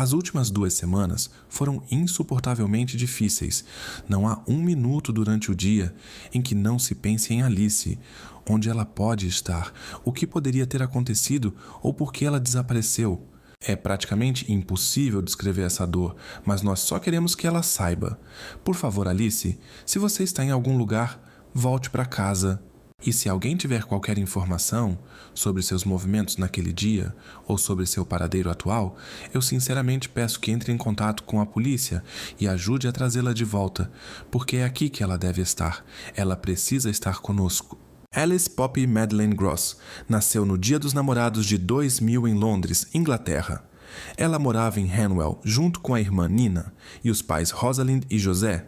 As últimas 2 semanas foram insuportavelmente difíceis. Não há um minuto durante o dia em que não se pense em Alice, onde ela pode estar, o que poderia ter acontecido ou por que ela desapareceu. É praticamente impossível descrever essa dor, mas nós só queremos que ela saiba. Por favor, Alice, se você está em algum lugar, volte para casa. E se alguém tiver qualquer informação sobre seus movimentos naquele dia ou sobre seu paradeiro atual, eu sinceramente peço que entre em contato com a polícia e ajude a trazê-la de volta, porque é aqui que ela deve estar. Ela precisa estar conosco. Alice Poppy Madeleine Gross nasceu no Dia dos Namorados de 2000 em Londres, Inglaterra. Ela morava em Hanwell junto com a irmã Nina e os pais Rosalind e José.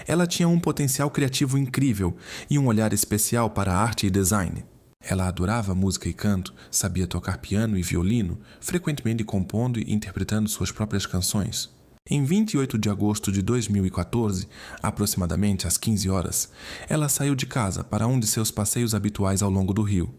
Ela tinha um potencial criativo incrível e um olhar especial para arte e design. Ela adorava música e canto, sabia tocar piano e violino, frequentemente compondo e interpretando suas próprias canções. Em 28 de agosto de 2014, aproximadamente às 15 horas, ela saiu de casa para um de seus passeios habituais ao longo do rio.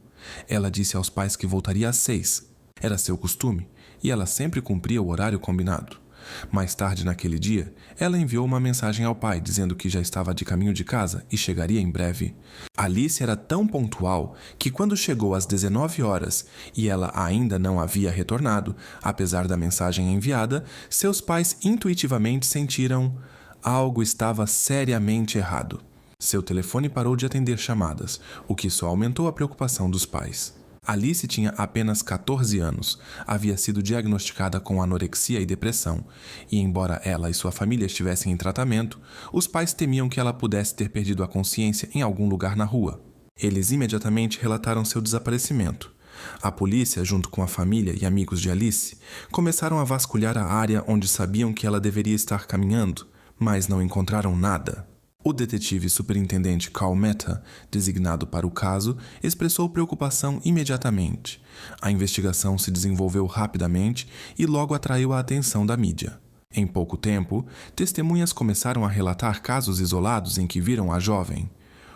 Ela disse aos pais que voltaria às 6. Era seu costume, e ela sempre cumpria o horário combinado. Mais tarde naquele dia, ela enviou uma mensagem ao pai dizendo que já estava de caminho de casa e chegaria em breve. Alice era tão pontual que quando chegou às 19 horas e ela ainda não havia retornado, apesar da mensagem enviada, seus pais intuitivamente sentiram algo estava seriamente errado. Seu telefone parou de atender chamadas, o que só aumentou a preocupação dos pais. Alice tinha apenas 14 anos, havia sido diagnosticada com anorexia e depressão, e embora ela e sua família estivessem em tratamento, os pais temiam que ela pudesse ter perdido a consciência em algum lugar na rua. Eles imediatamente relataram seu desaparecimento. A polícia, junto com a família e amigos de Alice, começaram a vasculhar a área onde sabiam que ela deveria estar caminhando, mas não encontraram nada. O detetive superintendente Carl Mehta, designado para o caso, expressou preocupação imediatamente. A investigação se desenvolveu rapidamente e logo atraiu a atenção da mídia. Em pouco tempo, testemunhas começaram a relatar casos isolados em que viram a jovem.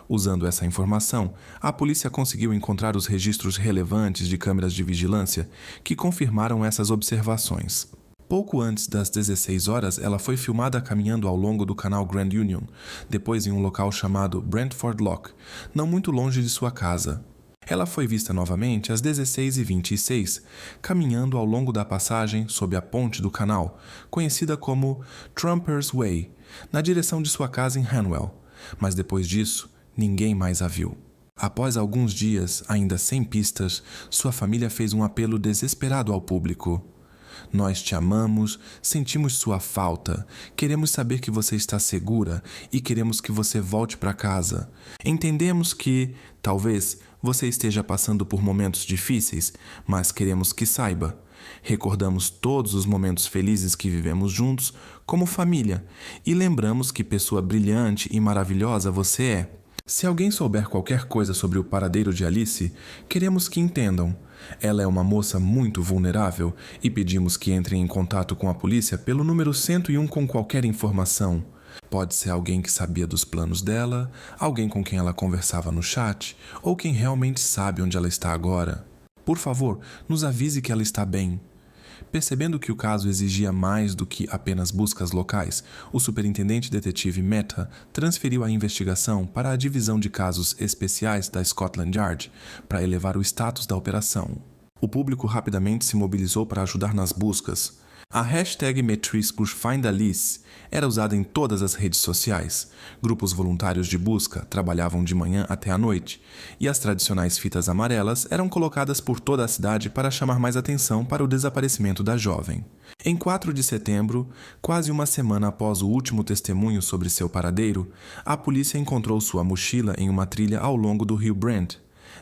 Usando essa informação, a polícia conseguiu encontrar os registros relevantes de câmeras de vigilância que confirmaram essas observações. Pouco antes das 16 horas, ela foi filmada caminhando ao longo do canal Grand Union, depois em um local chamado Brentford Lock, não muito longe de sua casa. Ela foi vista novamente às 16h26, caminhando ao longo da passagem sob a ponte do canal, conhecida como Trumpers Way, na direção de sua casa em Hanwell. Mas depois disso, ninguém mais a viu. Após alguns dias, ainda sem pistas, sua família fez um apelo desesperado ao público. Nós te amamos, sentimos sua falta, queremos saber que você está segura e queremos que você volte para casa. Entendemos que, talvez, você esteja passando por momentos difíceis, mas queremos que saiba. Recordamos todos os momentos felizes que vivemos juntos como família e lembramos que pessoa brilhante e maravilhosa você é. Se alguém souber qualquer coisa sobre o paradeiro de Alice, queremos que entendam. Ela é uma moça muito vulnerável e pedimos que entrem em contato com a polícia pelo número 101 com qualquer informação. Pode ser alguém que sabia dos planos dela, alguém com quem ela conversava no chat, ou quem realmente sabe onde ela está agora. Por favor, nos avise que ela está bem. Percebendo que o caso exigia mais do que apenas buscas locais, o superintendente detetive Mehta transferiu a investigação para a divisão de casos especiais da Scotland Yard para elevar o status da operação. O público rapidamente se mobilizou para ajudar nas buscas. A hashtag Metriz por Find Alice era usada em todas as redes sociais. Grupos voluntários de busca trabalhavam de manhã até à noite, e as tradicionais fitas amarelas eram colocadas por toda a cidade para chamar mais atenção para o desaparecimento da jovem. Em 4 de setembro, quase uma semana após o último testemunho sobre seu paradeiro, a polícia encontrou sua mochila em uma trilha ao longo do rio Brent.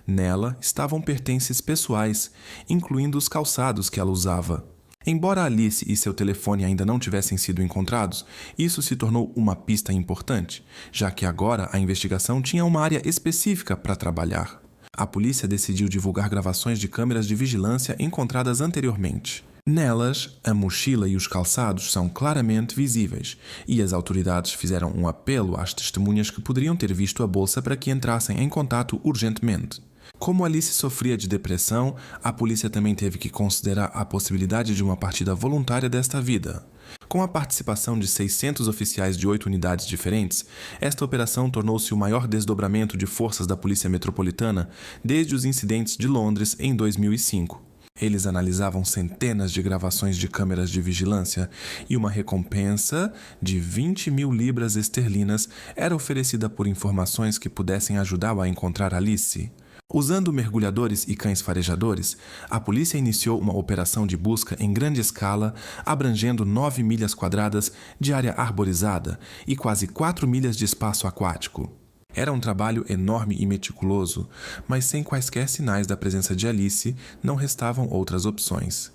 Nela estavam pertences pessoais, incluindo os calçados que ela usava. Embora Alice e seu telefone ainda não tivessem sido encontrados, isso se tornou uma pista importante, já que agora a investigação tinha uma área específica para trabalhar. A polícia decidiu divulgar gravações de câmeras de vigilância encontradas anteriormente. Nelas, a mochila e os calçados são claramente visíveis, e as autoridades fizeram um apelo às testemunhas que poderiam ter visto a bolsa para que entrassem em contato urgentemente. Como Alice sofria de depressão, a polícia também teve que considerar a possibilidade de uma partida voluntária desta vida. Com a participação de 600 oficiais de 8 unidades diferentes, esta operação tornou-se o maior desdobramento de forças da Polícia Metropolitana desde os incidentes de Londres em 2005. Eles analisavam centenas de gravações de câmeras de vigilância e uma recompensa de 20 mil libras esterlinas era oferecida por informações que pudessem ajudá-lo a encontrar Alice. Usando mergulhadores e cães farejadores, a polícia iniciou uma operação de busca em grande escala, abrangendo 9 milhas quadradas de área arborizada e quase 4 milhas de espaço aquático. Era um trabalho enorme e meticuloso, mas sem quaisquer sinais da presença de Alice, não restavam outras opções.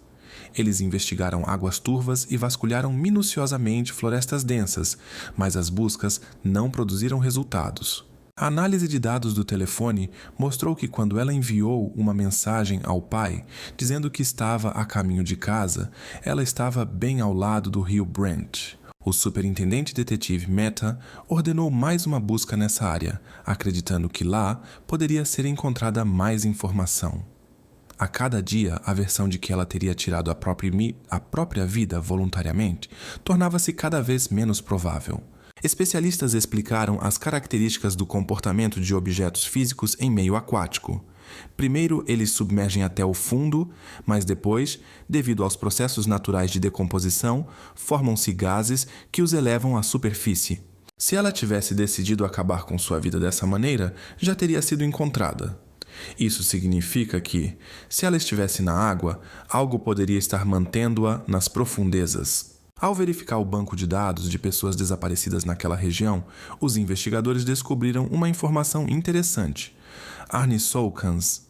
Eles investigaram águas turvas e vasculharam minuciosamente florestas densas, mas as buscas não produziram resultados. A análise de dados do telefone mostrou que quando ela enviou uma mensagem ao pai, dizendo que estava a caminho de casa, ela estava bem ao lado do rio Brent. O superintendente detetive Mehta ordenou mais uma busca nessa área, acreditando que lá poderia ser encontrada mais informação. A cada dia, a versão de que ela teria tirado a própria vida voluntariamente tornava-se cada vez menos provável. Especialistas explicaram as características do comportamento de objetos físicos em meio aquático. Primeiro, eles submergem até o fundo, mas depois, devido aos processos naturais de decomposição, formam-se gases que os elevam à superfície. Se ela tivesse decidido acabar com sua vida dessa maneira, já teria sido encontrada. Isso significa que, se ela estivesse na água, algo poderia estar mantendo-a nas profundezas. Ao verificar o banco de dados de pessoas desaparecidas naquela região, os investigadores descobriram uma informação interessante. Arne Soukans,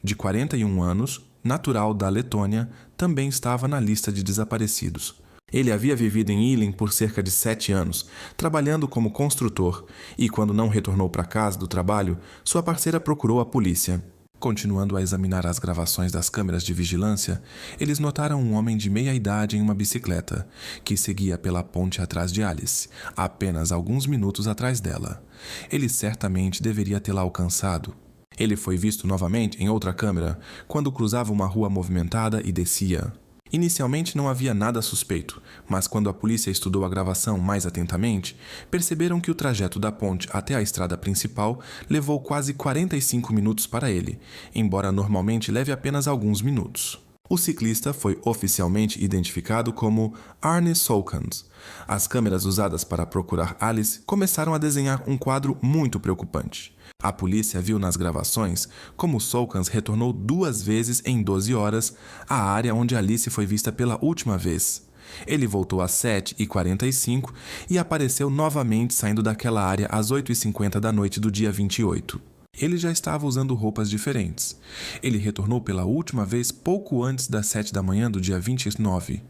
de 41 anos, natural da Letônia, também estava na lista de desaparecidos. Ele havia vivido em Ealing por cerca de 7 anos, trabalhando como construtor, e quando não retornou para casa do trabalho, sua parceira procurou a polícia. Continuando a examinar as gravações das câmeras de vigilância, eles notaram um homem de meia idade em uma bicicleta, que seguia pela ponte atrás de Alice, apenas alguns minutos atrás dela. Ele certamente deveria tê-la alcançado. Ele foi visto novamente em outra câmera, quando cruzava uma rua movimentada e descia. Inicialmente não havia nada suspeito, mas quando a polícia estudou a gravação mais atentamente, perceberam que o trajeto da ponte até a estrada principal levou quase 45 minutos para ele, embora normalmente leve apenas alguns minutos. O ciclista foi oficialmente identificado como Arne Soukans. As câmeras usadas para procurar Alice começaram a desenhar um quadro muito preocupante. A polícia viu nas gravações como Soukans retornou 2 vezes em 12 horas à área onde Alice foi vista pela última vez. Ele voltou às 7h45 e apareceu novamente saindo daquela área às 8h50 da noite do dia 28. Ele já estava usando roupas diferentes. Ele retornou pela última vez pouco antes das 7 da manhã do dia 29.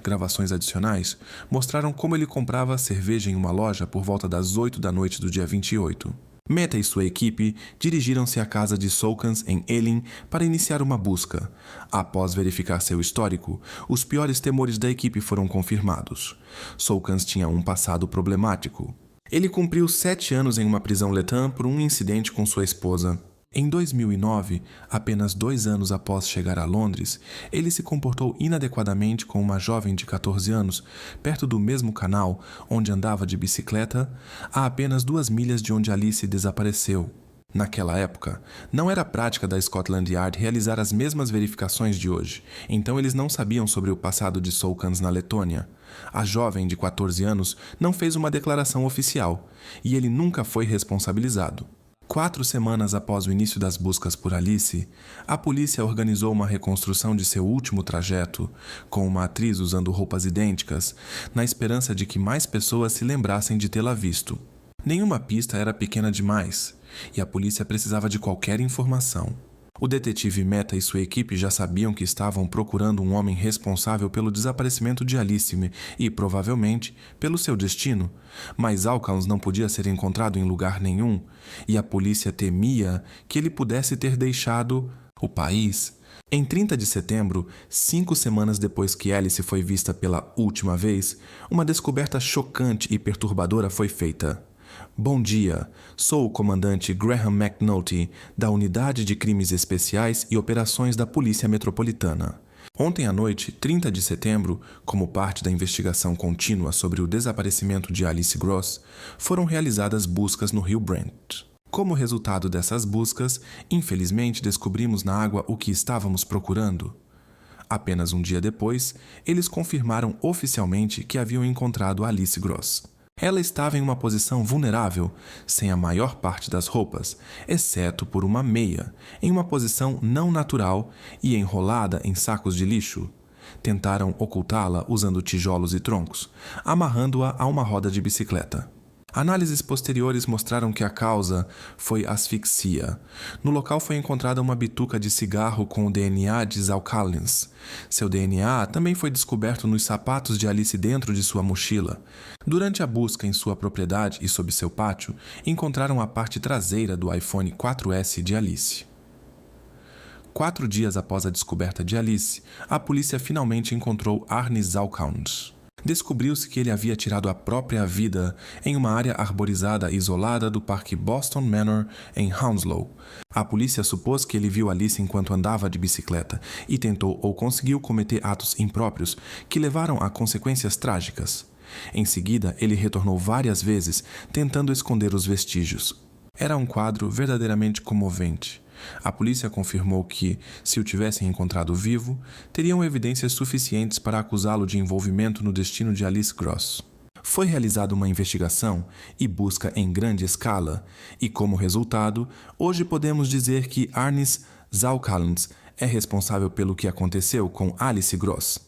Gravações adicionais mostraram como ele comprava cerveja em uma loja por volta das 8 da noite do dia 28. Mehta e sua equipe dirigiram-se à casa de Soukans em Ealing para iniciar uma busca. Após verificar seu histórico, os piores temores da equipe foram confirmados. Soukans tinha um passado problemático. Ele cumpriu 7 anos em uma prisão letã por um incidente com sua esposa. Em 2009, apenas 2 anos após chegar a Londres, ele se comportou inadequadamente com uma jovem de 14 anos, perto do mesmo canal onde andava de bicicleta, a apenas 2 milhas de onde Alice desapareceu. Naquela época, não era prática da Scotland Yard realizar as mesmas verificações de hoje, então eles não sabiam sobre o passado de Soukans na Letônia. A jovem de 14 anos não fez uma declaração oficial, e ele nunca foi responsabilizado. 4 semanas após o início das buscas por Alice, a polícia organizou uma reconstrução de seu último trajeto, com uma atriz usando roupas idênticas, na esperança de que mais pessoas se lembrassem de tê-la visto. Nenhuma pista era pequena demais, e a polícia precisava de qualquer informação. O detetive Mehta e sua equipe já sabiam que estavam procurando um homem responsável pelo desaparecimento de Alice e, provavelmente, pelo seu destino, mas Soukans não podia ser encontrado em lugar nenhum, e a polícia temia que ele pudesse ter deixado o país. Em 30 de setembro, 5 semanas depois que Alice foi vista pela última vez, uma descoberta chocante e perturbadora foi feita. Bom dia, sou o comandante Graham McNulty, da Unidade de Crimes Especiais e Operações da Polícia Metropolitana. Ontem à noite, 30 de setembro, como parte da investigação contínua sobre o desaparecimento de Alice Gross, foram realizadas buscas no rio Brent. Como resultado dessas buscas, infelizmente descobrimos na água o que estávamos procurando. Apenas um dia depois, eles confirmaram oficialmente que haviam encontrado Alice Gross. Ela estava em uma posição vulnerável, sem a maior parte das roupas, exceto por uma meia, em uma posição não natural e enrolada em sacos de lixo. Tentaram ocultá-la usando tijolos e troncos, amarrando-a a uma roda de bicicleta. Análises posteriores mostraram que a causa foi asfixia. No local foi encontrada uma bituca de cigarro com o DNA de Zal Collins. Seu DNA também foi descoberto nos sapatos de Alice dentro de sua mochila. Durante a busca em sua propriedade e sob seu pátio, encontraram a parte traseira do iPhone 4S de Alice. 4 dias após a descoberta de Alice, a polícia finalmente encontrou Arne Zalcount. Descobriu-se que ele havia tirado a própria vida em uma área arborizada isolada do Parque Boston Manor, em Hounslow. A polícia supôs que ele viu Alice enquanto andava de bicicleta e tentou ou conseguiu cometer atos impróprios que levaram a consequências trágicas. Em seguida, ele retornou várias vezes, tentando esconder os vestígios. Era um quadro verdadeiramente comovente. A polícia confirmou que, se o tivessem encontrado vivo, teriam evidências suficientes para acusá-lo de envolvimento no destino de Alice Gross. Foi realizada uma investigação e busca em grande escala, e como resultado, hoje podemos dizer que Arnis Zalcallens é responsável pelo que aconteceu com Alice Gross.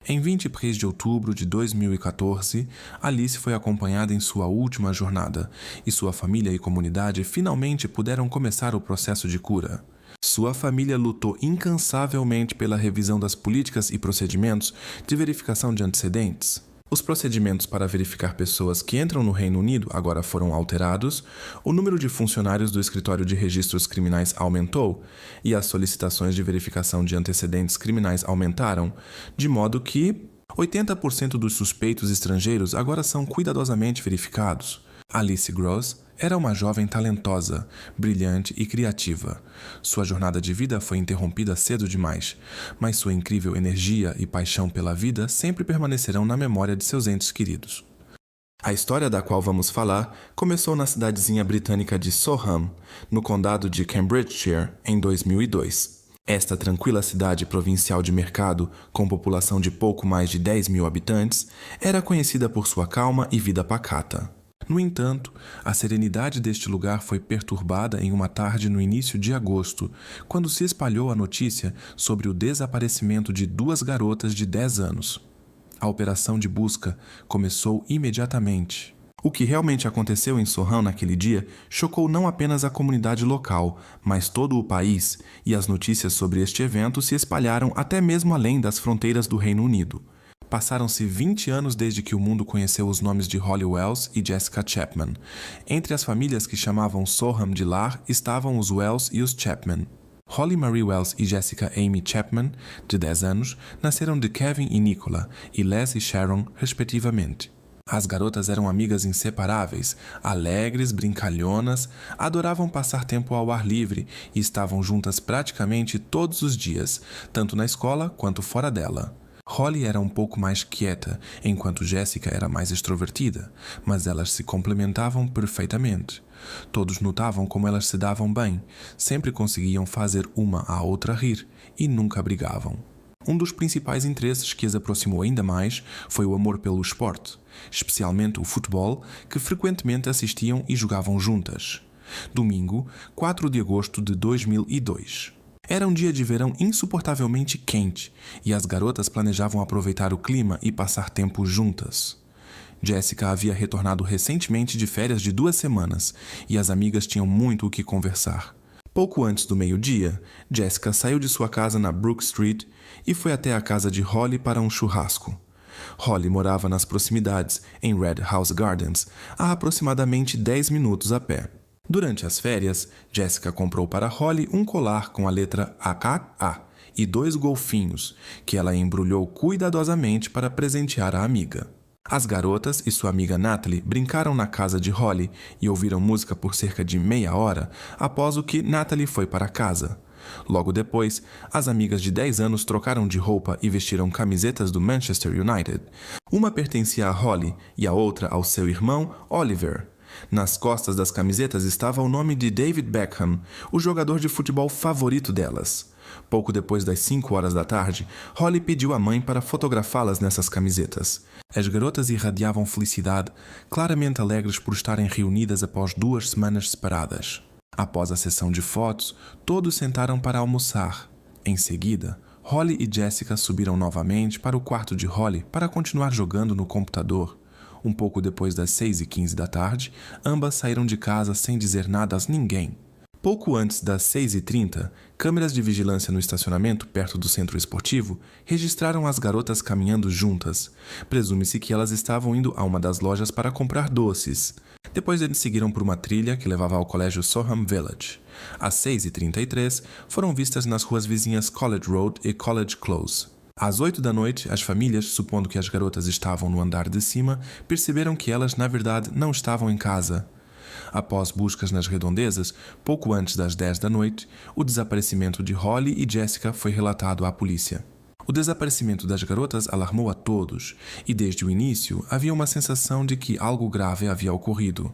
Em 23 de outubro de 2014, Alice foi acompanhada em sua última jornada, e sua família e comunidade finalmente puderam começar o processo de cura. Sua família lutou incansavelmente pela revisão das políticas e procedimentos de verificação de antecedentes. Os procedimentos para verificar pessoas que entram no Reino Unido agora foram alterados, o número de funcionários do Escritório de Registros Criminais aumentou e as solicitações de verificação de antecedentes criminais aumentaram, de modo que 80% dos suspeitos estrangeiros agora são cuidadosamente verificados. Alice Gross era uma jovem talentosa, brilhante e criativa. Sua jornada de vida foi interrompida cedo demais, mas sua incrível energia e paixão pela vida sempre permanecerão na memória de seus entes queridos. A história da qual vamos falar começou na cidadezinha britânica de Soham, no condado de Cambridgeshire, em 2002. Esta tranquila cidade provincial de mercado, com população de pouco mais de 10 mil habitantes, era conhecida por sua calma e vida pacata. No entanto, a serenidade deste lugar foi perturbada em uma tarde no início de agosto, quando se espalhou a notícia sobre o desaparecimento de 2 garotas de 10 anos. A operação de busca começou imediatamente. O que realmente aconteceu em Soham naquele dia chocou não apenas a comunidade local, mas todo o país, e as notícias sobre este evento se espalharam até mesmo além das fronteiras do Reino Unido. Passaram-se 20 anos desde que o mundo conheceu os nomes de Holly Wells e Jessica Chapman. Entre as famílias que chamavam Soham de lar estavam os Wells e os Chapman. Holly Marie Wells e Jessica Amy Chapman, de 10 anos, nasceram de Kevin e Nicola, e Les e Sharon, respectivamente. As garotas eram amigas inseparáveis, alegres, brincalhonas, adoravam passar tempo ao ar livre e estavam juntas praticamente todos os dias, tanto na escola quanto fora dela. Holly era um pouco mais quieta, enquanto Jessica era mais extrovertida, mas elas se complementavam perfeitamente. Todos notavam como elas se davam bem, sempre conseguiam fazer uma à outra rir e nunca brigavam. Um dos principais interesses que as aproximou ainda mais foi o amor pelo esporte, especialmente o futebol, que frequentemente assistiam e jogavam juntas. Domingo, 4 de agosto de 2002. Era um dia de verão insuportavelmente quente e as garotas planejavam aproveitar o clima e passar tempo juntas. Jessica havia retornado recentemente de férias de 2 semanas e as amigas tinham muito o que conversar. Pouco antes do meio-dia, Jessica saiu de sua casa na Brook Street e foi até a casa de Holly para um churrasco. Holly morava nas proximidades, em Red House Gardens, a aproximadamente 10 minutos a pé. Durante as férias, Jessica comprou para Holly um colar com a letra AKA e 2 golfinhos, que ela embrulhou cuidadosamente para presentear a amiga. As garotas e sua amiga Natalie brincaram na casa de Holly e ouviram música por cerca de meia hora após o que Natalie foi para casa. Logo depois, as amigas de 10 anos trocaram de roupa e vestiram camisetas do Manchester United. Uma pertencia a Holly e a outra ao seu irmão Oliver. Nas costas das camisetas estava o nome de David Beckham, o jogador de futebol favorito delas. Pouco depois das 5 horas da tarde, Holly pediu à mãe para fotografá-las nessas camisetas. As garotas irradiavam felicidade, claramente alegres por estarem reunidas após 2 semanas separadas. Após a sessão de fotos, todos sentaram para almoçar. Em seguida, Holly e Jessica subiram novamente para o quarto de Holly para continuar jogando no computador. Um pouco depois das 6h15 da tarde, ambas saíram de casa sem dizer nada a ninguém. Pouco antes das 6h30, câmeras de vigilância no estacionamento perto do centro esportivo registraram as garotas caminhando juntas. Presume-se que elas estavam indo a uma das lojas para comprar doces. Depois eles seguiram por uma trilha que levava ao colégio Soham Village. Às 6h33, foram vistas nas ruas vizinhas College Road e College Close. Às 8 da noite, as famílias, supondo que as garotas estavam no andar de cima, perceberam que elas, na verdade, não estavam em casa. Após buscas nas redondezas, pouco antes das 10 da noite, o desaparecimento de Holly e Jessica foi relatado à polícia. O desaparecimento das garotas alarmou a todos, e desde o início havia uma sensação de que algo grave havia ocorrido.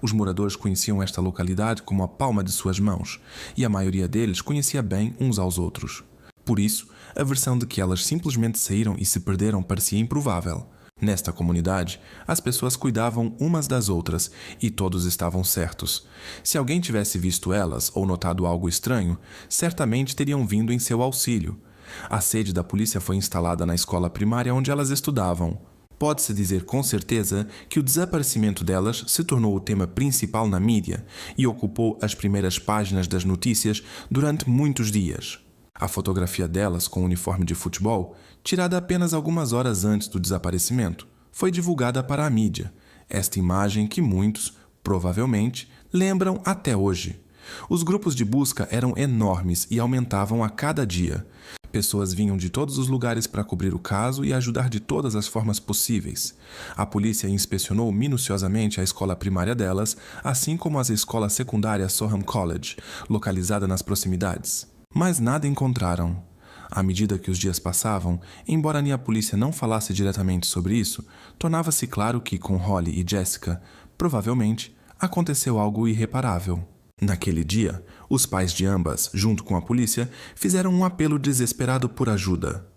Os moradores conheciam esta localidade como a palma de suas mãos, e a maioria deles conhecia bem uns aos outros. Por isso, a versão de que elas simplesmente saíram e se perderam parecia improvável. Nesta comunidade, as pessoas cuidavam umas das outras e todos estavam certos. Se alguém tivesse visto elas ou notado algo estranho, certamente teriam vindo em seu auxílio. A sede da polícia foi instalada na escola primária onde elas estudavam. Pode-se dizer com certeza que o desaparecimento delas se tornou o tema principal na mídia e ocupou as primeiras páginas das notícias durante muitos dias. A fotografia delas com o uniforme de futebol, tirada apenas algumas horas antes do desaparecimento, foi divulgada para a mídia. Esta imagem que muitos, provavelmente, lembram até hoje. Os grupos de busca eram enormes e aumentavam a cada dia. Pessoas vinham de todos os lugares para cobrir o caso e ajudar de todas as formas possíveis. A polícia inspecionou minuciosamente a escola primária delas, assim como a escola secundária Soham College, localizada nas proximidades. Mas nada encontraram. À medida que os dias passavam, embora a polícia não falasse diretamente sobre isso, tornava-se claro que, com Holly e Jessica, provavelmente, aconteceu algo irreparável. Naquele dia, os pais de ambas, junto com a polícia, fizeram um apelo desesperado por ajuda.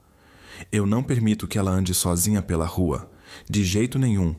Eu não permito que ela ande sozinha pela rua. De jeito nenhum.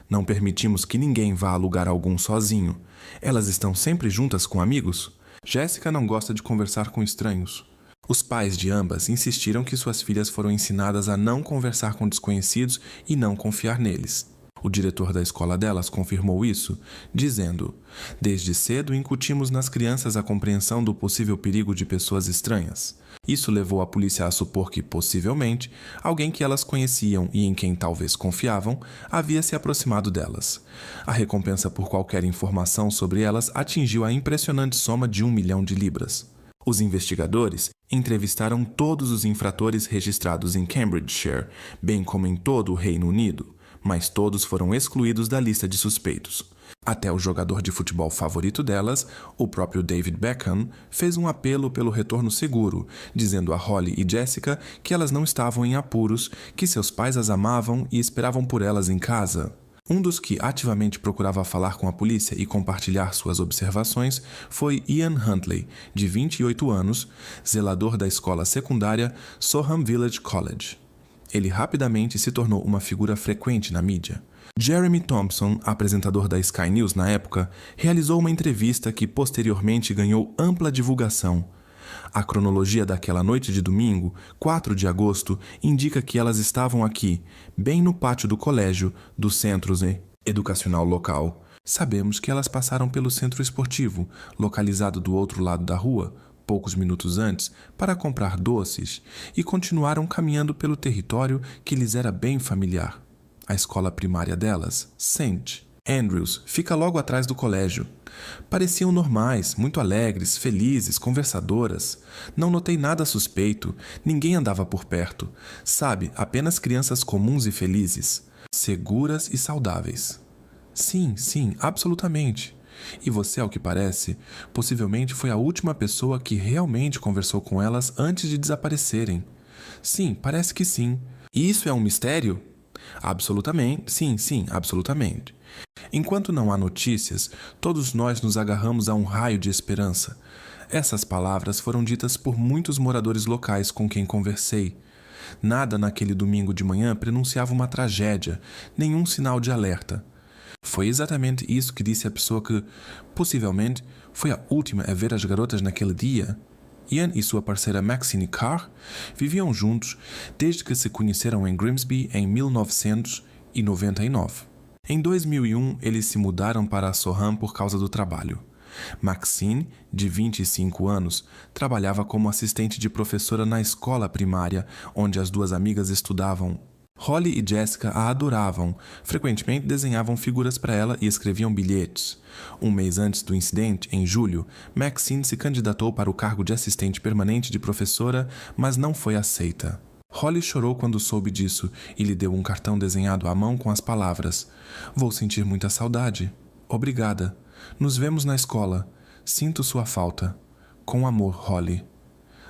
Não permitimos que ninguém vá a lugar algum sozinho. Elas estão sempre juntas com amigos? Jessica não gosta de conversar com estranhos. Os pais de ambas insistiram que suas filhas foram ensinadas a não conversar com desconhecidos e não confiar neles. O diretor da escola delas confirmou isso, dizendo: "Desde cedo incutimos nas crianças a compreensão do possível perigo de pessoas estranhas. Isso levou a polícia a supor que, possivelmente, alguém que elas conheciam e em quem talvez confiavam havia se aproximado delas. A recompensa por qualquer informação sobre elas atingiu a impressionante soma de 1 milhão de libras. Os investigadores entrevistaram todos os infratores registrados em Cambridgeshire, bem como em todo o Reino Unido, mas todos foram excluídos da lista de suspeitos. Até o jogador de futebol favorito delas, o próprio David Beckham, fez um apelo pelo retorno seguro, dizendo a Holly e Jessica que elas não estavam em apuros, que seus pais as amavam e esperavam por elas em casa. Um dos que ativamente procurava falar com a polícia e compartilhar suas observações foi Ian Huntley, de 28 anos, zelador da escola secundária Soham Village College. Ele rapidamente se tornou uma figura frequente na mídia. Jeremy Thompson, apresentador da Sky News na época, realizou uma entrevista que posteriormente ganhou ampla divulgação. A cronologia daquela noite de domingo, 4 de agosto, indica que elas estavam aqui, bem no pátio do colégio, do centro educacional local. Sabemos que elas passaram pelo centro esportivo, localizado do outro lado da rua, poucos minutos antes, para comprar doces, e continuaram caminhando pelo território que lhes era bem familiar. A escola primária delas, St. Andrews, fica logo atrás do colégio. Pareciam normais, muito alegres, felizes, conversadoras. Não notei nada suspeito, ninguém andava por perto. Sabe, apenas crianças comuns e felizes. seguras e saudáveis. Sim, sim, absolutamente. E você, ao que parece, possivelmente foi a última pessoa que realmente conversou com elas antes de desaparecerem. Sim, parece que sim. E isso é um mistério? Absolutamente, sim, sim, absolutamente. Enquanto não há notícias, todos nós nos agarramos a um raio de esperança. Essas palavras foram ditas por muitos moradores locais com quem conversei. Nada naquele domingo de manhã prenunciava uma tragédia, nenhum sinal de alerta. Foi exatamente isso que disse a pessoa que, possivelmente, foi a última a ver as garotas naquele dia. Ian e sua parceira Maxine Carr viviam juntos desde que se conheceram em Grimsby em 1999. Em 2001, eles se mudaram para Soham por causa do trabalho. Maxine, de 25 anos, trabalhava como assistente de professora na escola primária, onde as duas amigas estudavam. Holly e Jessica a adoravam, frequentemente desenhavam figuras para ela e escreviam bilhetes. Um mês antes do incidente, em julho, Maxine se candidatou para o cargo de assistente permanente de professora, mas não foi aceita. Holly chorou quando soube disso e lhe deu um cartão desenhado à mão com as palavras: "Vou sentir muita saudade. Obrigada. Nos vemos na escola. Sinto sua falta. Com amor, Holly."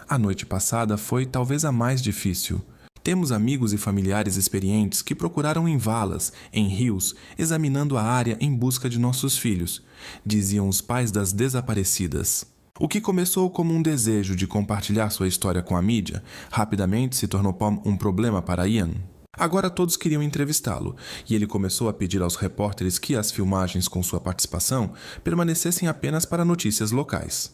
A noite passada foi talvez a mais difícil. Temos amigos e familiares experientes que procuraram em valas, em rios, examinando a área em busca de nossos filhos, diziam os pais das desaparecidas. O que começou como um desejo de compartilhar sua história com a mídia, rapidamente se tornou um problema para Ian. Agora todos queriam entrevistá-lo, e ele começou a pedir aos repórteres que as filmagens com sua participação permanecessem apenas para notícias locais.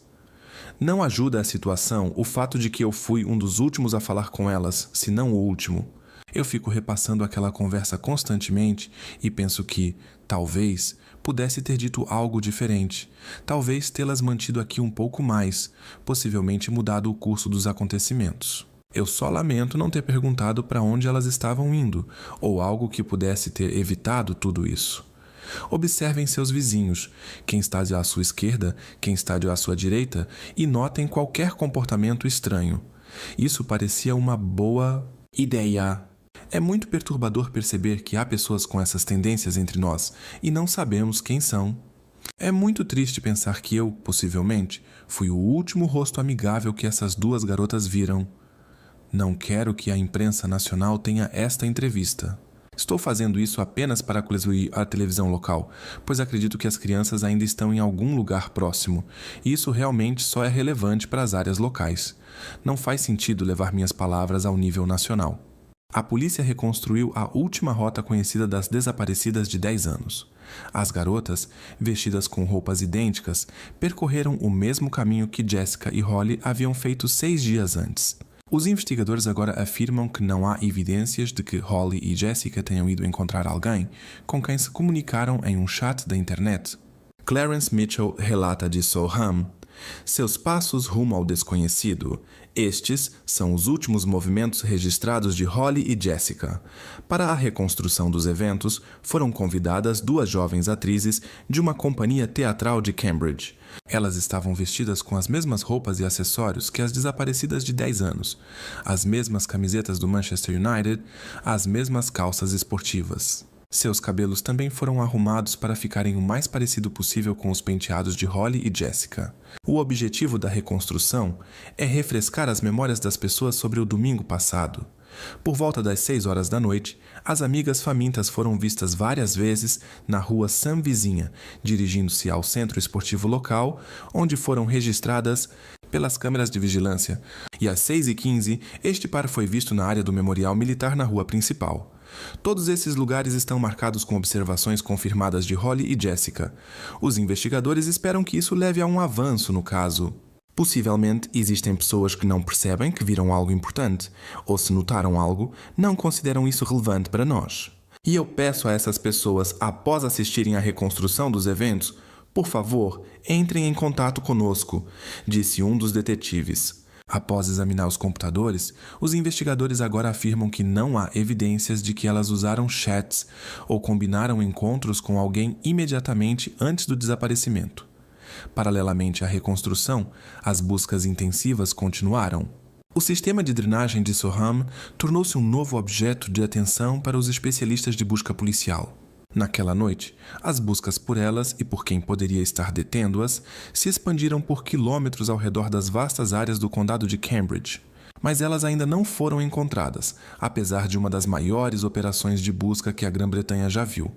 Não ajuda a situação o fato de que eu fui um dos últimos a falar com elas, se não o último. Eu fico repassando aquela conversa constantemente e penso que, talvez, pudesse ter dito algo diferente. Talvez tê-las mantido aqui um pouco mais, possivelmente mudado o curso dos acontecimentos. Eu só lamento não ter perguntado para onde elas estavam indo, ou algo que pudesse ter evitado tudo isso. Observem seus vizinhos, quem está à sua esquerda, quem está à sua direita, e notem qualquer comportamento estranho. Isso parecia uma boa ideia. É muito perturbador perceber que há pessoas com essas tendências entre nós e não sabemos quem são. É muito triste pensar que eu, possivelmente, fui o último rosto amigável que essas duas garotas viram. Não quero que a imprensa nacional tenha esta entrevista. Estou fazendo isso apenas para concluir a televisão local, pois acredito que as crianças ainda estão em algum lugar próximo, e isso realmente só é relevante para as áreas locais. Não faz sentido levar minhas palavras ao nível nacional. A polícia reconstruiu a última rota conhecida das desaparecidas de 10 anos. As garotas, vestidas com roupas idênticas, percorreram o mesmo caminho que Jessica e Holly haviam feito 6 dias antes. Os investigadores agora afirmam que não há evidências de que Holly e Jessica tenham ido encontrar alguém com quem se comunicaram em um chat da internet. Clarence Mitchell relata de Soham: "Seus passos rumo ao desconhecido. Estes são os últimos movimentos registrados de Holly e Jessica. Para a reconstrução dos eventos, foram convidadas 2 jovens atrizes de uma companhia teatral de Cambridge. Elas estavam vestidas com as mesmas roupas e acessórios que as desaparecidas de 10 anos, as mesmas camisetas do Manchester United, as mesmas calças esportivas. Seus cabelos também foram arrumados para ficarem o mais parecido possível com os penteados de Holly e Jessica. O objetivo da reconstrução é refrescar as memórias das pessoas sobre o domingo passado. Por volta das 6 horas da noite, as amigas famintas foram vistas várias vezes na rua Sam Vizinha, dirigindo-se ao centro esportivo local, onde foram registradas pelas câmeras de vigilância. E às 6h15, este par foi visto na área do memorial militar na rua principal. Todos esses lugares estão marcados com observações confirmadas de Holly e Jessica. Os investigadores esperam que isso leve a um avanço no caso. Possivelmente, existem pessoas que não percebem que viram algo importante, ou se notaram algo, não consideram isso relevante para nós. E eu peço a essas pessoas, após assistirem à reconstrução dos eventos, por favor, entrem em contato conosco, disse um dos detetives. Após examinar os computadores, os investigadores agora afirmam que não há evidências de que elas usaram chats ou combinaram encontros com alguém imediatamente antes do desaparecimento. Paralelamente à reconstrução, as buscas intensivas continuaram. O sistema de drenagem de Soham tornou-se um novo objeto de atenção para os especialistas de busca policial. Naquela noite, as buscas por elas e por quem poderia estar detendo-as se expandiram por quilômetros ao redor das vastas áreas do condado de Cambridge. Mas elas ainda não foram encontradas, apesar de uma das maiores operações de busca que a Grã-Bretanha já viu.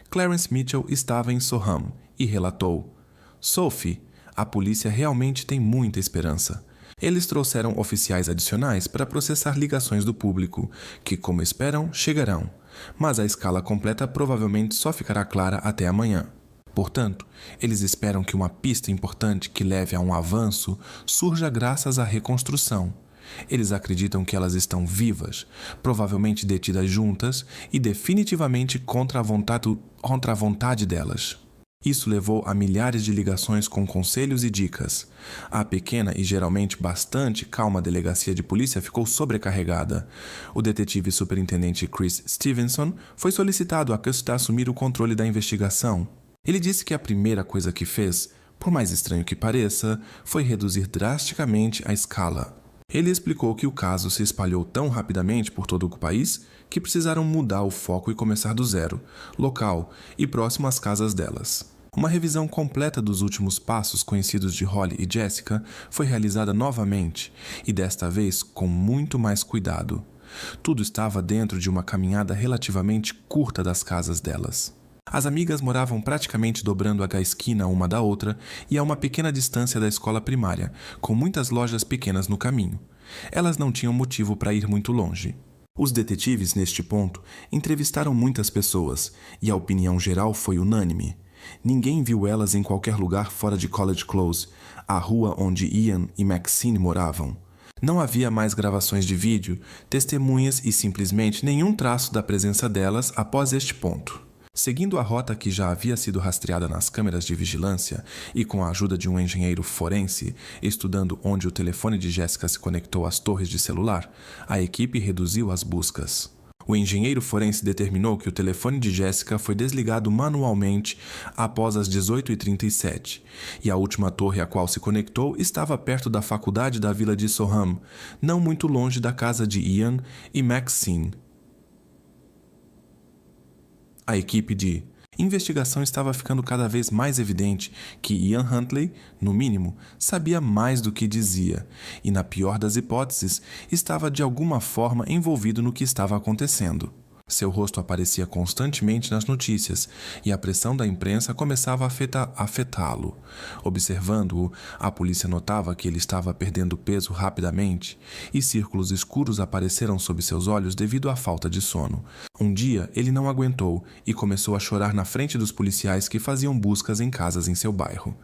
Clarence Mitchell estava em Soham e relatou: "Sophie, a polícia realmente tem muita esperança. Eles trouxeram oficiais adicionais para processar ligações do público, que, como esperam, chegarão. Mas a escala completa provavelmente só ficará clara até amanhã. Portanto, eles esperam que uma pista importante que leve a um avanço surja graças à reconstrução. Eles acreditam que elas estão vivas, provavelmente detidas juntas e definitivamente contra a vontade delas." Isso levou a milhares de ligações com conselhos e dicas. A pequena e geralmente bastante calma delegacia de polícia ficou sobrecarregada. O detetive superintendente Chris Stevenson foi solicitado a assumir o controle da investigação. Ele disse que a primeira coisa que fez, por mais estranho que pareça, foi reduzir drasticamente a escala. Ele explicou que o caso se espalhou tão rapidamente por todo o país que precisaram mudar o foco e começar do zero, local e próximo às casas delas. Uma revisão completa dos últimos passos conhecidos de Holly e Jessica foi realizada novamente, e desta vez com muito mais cuidado. Tudo estava dentro de uma caminhada relativamente curta das casas delas. As amigas moravam praticamente dobrando a esquina uma da outra e a uma pequena distância da escola primária, com muitas lojas pequenas no caminho. Elas não tinham motivo para ir muito longe. Os detetives, neste ponto, entrevistaram muitas pessoas, e a opinião geral foi unânime. Ninguém viu elas em qualquer lugar fora de College Close, a rua onde Ian e Maxine moravam. Não havia mais gravações de vídeo, testemunhas e simplesmente nenhum traço da presença delas após este ponto. Seguindo a rota que já havia sido rastreada nas câmeras de vigilância e com a ajuda de um engenheiro forense, estudando onde o telefone de Jessica se conectou às torres de celular, a equipe reduziu as buscas. O engenheiro forense determinou que o telefone de Jessica foi desligado manualmente após as 18h37, e a última torre a qual se conectou estava perto da faculdade da vila de Soham, não muito longe da casa de Ian e Maxine. A equipe de investigação estava ficando cada vez mais evidente que Ian Huntley, no mínimo, sabia mais do que dizia, e na pior das hipóteses, estava de alguma forma envolvido no que estava acontecendo. Seu rosto aparecia constantemente nas notícias, e a pressão da imprensa começava a afetá-lo. Observando-o, a polícia notava que ele estava perdendo peso rapidamente, e círculos escuros apareceram sob seus olhos devido à falta de sono. Um dia, ele não aguentou e começou a chorar na frente dos policiais que faziam buscas em casas em seu bairro.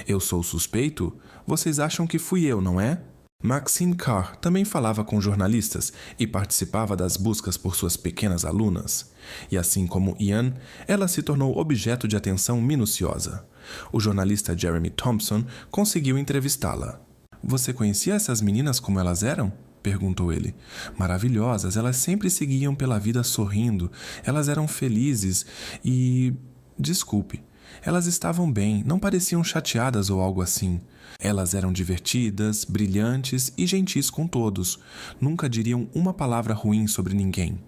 "Eu sou suspeito? Vocês acham que fui eu, não é?" Maxine Carr também falava com jornalistas e participava das buscas por suas pequenas alunas. E assim como Ian, ela se tornou objeto de atenção minuciosa. O jornalista Jeremy Thompson conseguiu entrevistá-la. "Você conhecia essas meninas como elas eram?" perguntou ele. "Maravilhosas, elas sempre seguiam pela vida sorrindo, elas eram felizes e... desculpe. Elas estavam bem, não pareciam chateadas ou algo assim. Elas eram divertidas, brilhantes e gentis com todos. Nunca diriam uma palavra ruim sobre ninguém.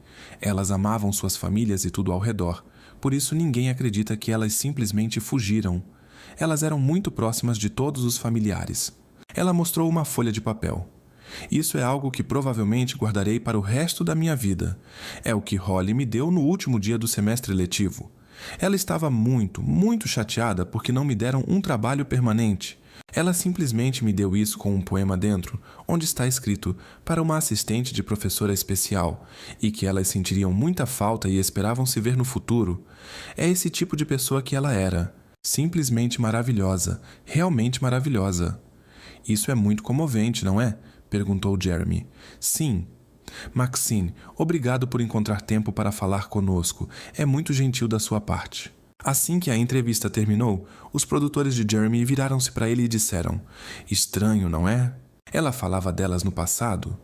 Elas amavam suas famílias e tudo ao redor. Por isso ninguém acredita que elas simplesmente fugiram. Elas eram muito próximas de todos os familiares." Ela mostrou uma folha de papel. "Isso é algo que provavelmente guardarei para o resto da minha vida. É o que Holly me deu no último dia do semestre letivo. Ela estava muito, muito chateada porque não me deram um trabalho permanente. Ela simplesmente me deu isso com um poema dentro, onde está escrito para uma assistente de professora especial, e que elas sentiriam muita falta e esperavam se ver no futuro. É esse tipo de pessoa que ela era. Simplesmente maravilhosa, realmente maravilhosa." "Isso é muito comovente, não é?" perguntou Jeremy. "Sim. Maxine, obrigado por encontrar tempo para falar conosco. É muito gentil da sua parte." Assim que a entrevista terminou, os produtores de Jeremy viraram-se para ele e disseram: "Estranho, não é? Ela falava delas no passado?"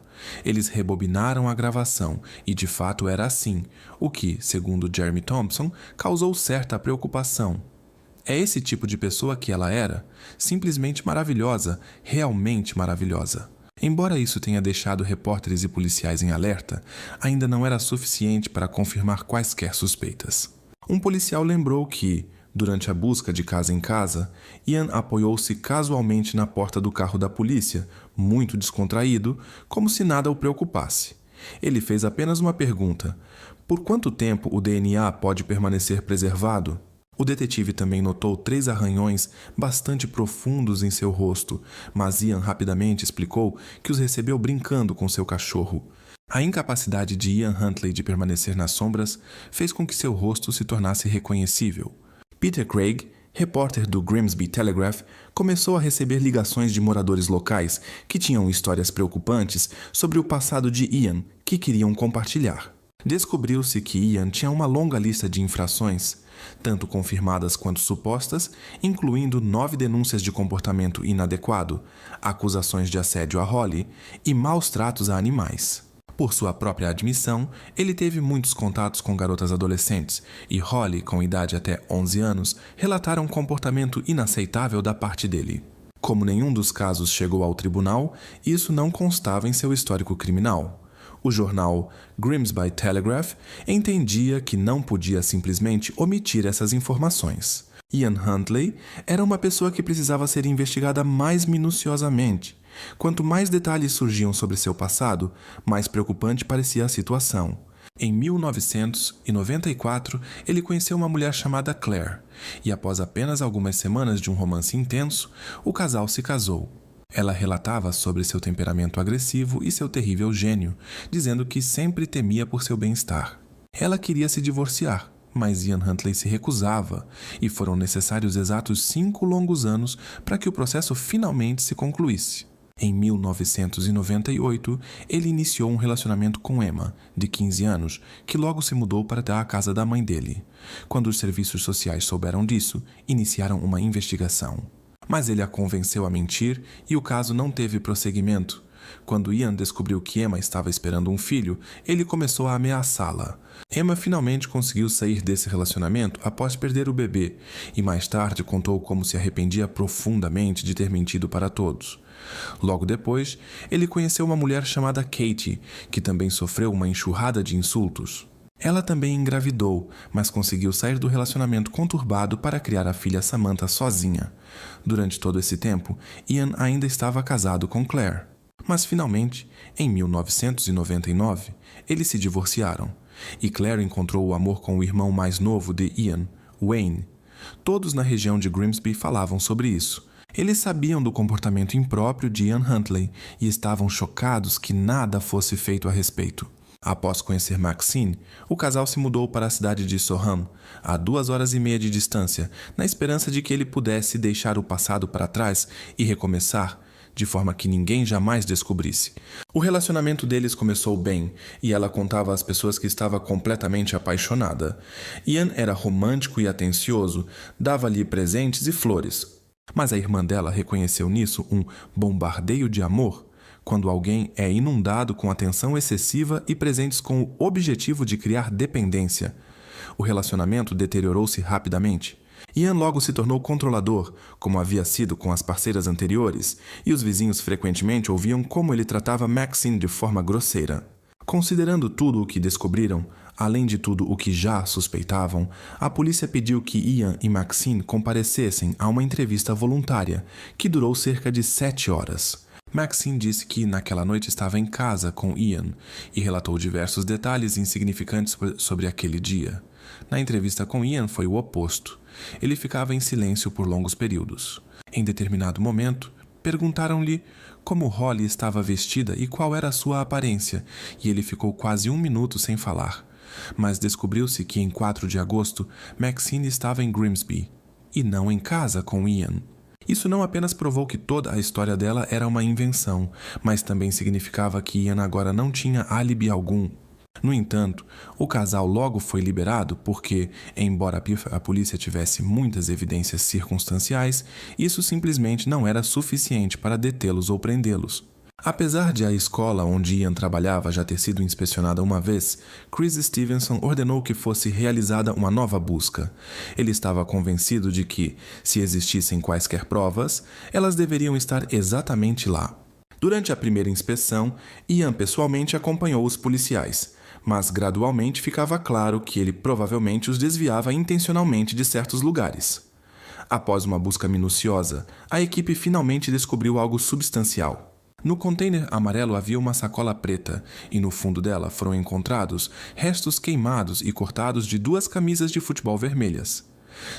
Eles rebobinaram a gravação e de fato era assim, o que, segundo Jeremy Thompson, causou certa preocupação. É esse tipo de pessoa que ela era? Simplesmente maravilhosa, realmente maravilhosa. Embora isso tenha deixado repórteres e policiais em alerta, ainda não era suficiente para confirmar quaisquer suspeitas. Um policial lembrou que, durante a busca de casa em casa, Ian apoiou-se casualmente na porta do carro da polícia, muito descontraído, como se nada o preocupasse. Ele fez apenas uma pergunta: por quanto tempo o DNA pode permanecer preservado? O detetive também notou 3 arranhões bastante profundos em seu rosto, mas Ian rapidamente explicou que os recebeu brincando com seu cachorro. A incapacidade de Ian Huntley de permanecer nas sombras fez com que seu rosto se tornasse reconhecível. Peter Craig, repórter do Grimsby Telegraph, começou a receber ligações de moradores locais que tinham histórias preocupantes sobre o passado de Ian que queriam compartilhar. Descobriu-se que Ian tinha uma longa lista de infrações, tanto confirmadas quanto supostas, incluindo 9 denúncias de comportamento inadequado, acusações de assédio a Holly e maus tratos a animais. Por sua própria admissão, ele teve muitos contatos com garotas adolescentes e Holly, com idade até 11 anos, relataram um comportamento inaceitável da parte dele. Como nenhum dos casos chegou ao tribunal, isso não constava em seu histórico criminal. O jornal Grimsby Telegraph entendia que não podia simplesmente omitir essas informações. Ian Huntley era uma pessoa que precisava ser investigada mais minuciosamente. Quanto mais detalhes surgiam sobre seu passado, mais preocupante parecia a situação. Em 1994, ele conheceu uma mulher chamada Claire, e após apenas algumas semanas de um romance intenso, o casal se casou. Ela relatava sobre seu temperamento agressivo e seu terrível gênio, dizendo que sempre temia por seu bem-estar. Ela queria se divorciar, mas Ian Huntley se recusava, e foram necessários exatos 5 longos anos para que o processo finalmente se concluísse. Em 1998, ele iniciou um relacionamento com Emma, de 15 anos, que logo se mudou para a casa da mãe dele. Quando os serviços sociais souberam disso, iniciaram uma investigação. Mas ele a convenceu a mentir e o caso não teve prosseguimento. Quando Ian descobriu que Emma estava esperando um filho, ele começou a ameaçá-la. Emma finalmente conseguiu sair desse relacionamento após perder o bebê e mais tarde contou como se arrependia profundamente de ter mentido para todos. Logo depois, ele conheceu uma mulher chamada Katie, que também sofreu uma enxurrada de insultos. Ela também engravidou, mas conseguiu sair do relacionamento conturbado para criar a filha Samantha sozinha. Durante todo esse tempo, Ian ainda estava casado com Claire. Mas finalmente, em 1999, eles se divorciaram, e Claire encontrou o amor com o irmão mais novo de Ian, Wayne. Todos na região de Grimsby falavam sobre isso. Eles sabiam do comportamento impróprio de Ian Huntley e estavam chocados que nada fosse feito a respeito. Após conhecer Maxine, o casal se mudou para a cidade de Soham, a 2h30 de distância, na esperança de que ele pudesse deixar o passado para trás e recomeçar, de forma que ninguém jamais descobrisse. O relacionamento deles começou bem, e ela contava às pessoas que estava completamente apaixonada. Ian era romântico e atencioso, dava-lhe presentes e flores. Mas a irmã dela reconheceu nisso um bombardeio de amor, quando alguém é inundado com atenção excessiva e presentes com o objetivo de criar dependência. O relacionamento deteriorou-se rapidamente. Ian logo se tornou controlador, como havia sido com as parceiras anteriores, e os vizinhos frequentemente ouviam como ele tratava Maxine de forma grosseira. Considerando tudo o que descobriram, além de tudo o que já suspeitavam, a polícia pediu que Ian e Maxine comparecessem a uma entrevista voluntária, que durou cerca de 7 horas. Maxine disse que naquela noite estava em casa com Ian e relatou diversos detalhes insignificantes sobre aquele dia. Na entrevista com Ian foi o oposto. Ele ficava em silêncio por longos períodos. Em determinado momento, perguntaram-lhe como Holly estava vestida e qual era a sua aparência, e ele ficou quase 1 minuto sem falar. Mas descobriu-se que em 4 de agosto, Maxine estava em Grimsby, e não em casa com Ian. Isso não apenas provou que toda a história dela era uma invenção, mas também significava que Ian agora não tinha álibi algum. No entanto, o casal logo foi liberado porque, embora a polícia tivesse muitas evidências circunstanciais, isso simplesmente não era suficiente para detê-los ou prendê-los. Apesar de a escola onde Ian trabalhava já ter sido inspecionada uma vez, Chris Stevenson ordenou que fosse realizada uma nova busca. Ele estava convencido de que, se existissem quaisquer provas, elas deveriam estar exatamente lá. Durante a primeira inspeção, Ian pessoalmente acompanhou os policiais, mas gradualmente ficava claro que ele provavelmente os desviava intencionalmente de certos lugares. Após uma busca minuciosa, a equipe finalmente descobriu algo substancial. No container amarelo havia uma sacola preta, e no fundo dela foram encontrados restos queimados e cortados de 2 camisas de futebol vermelhas.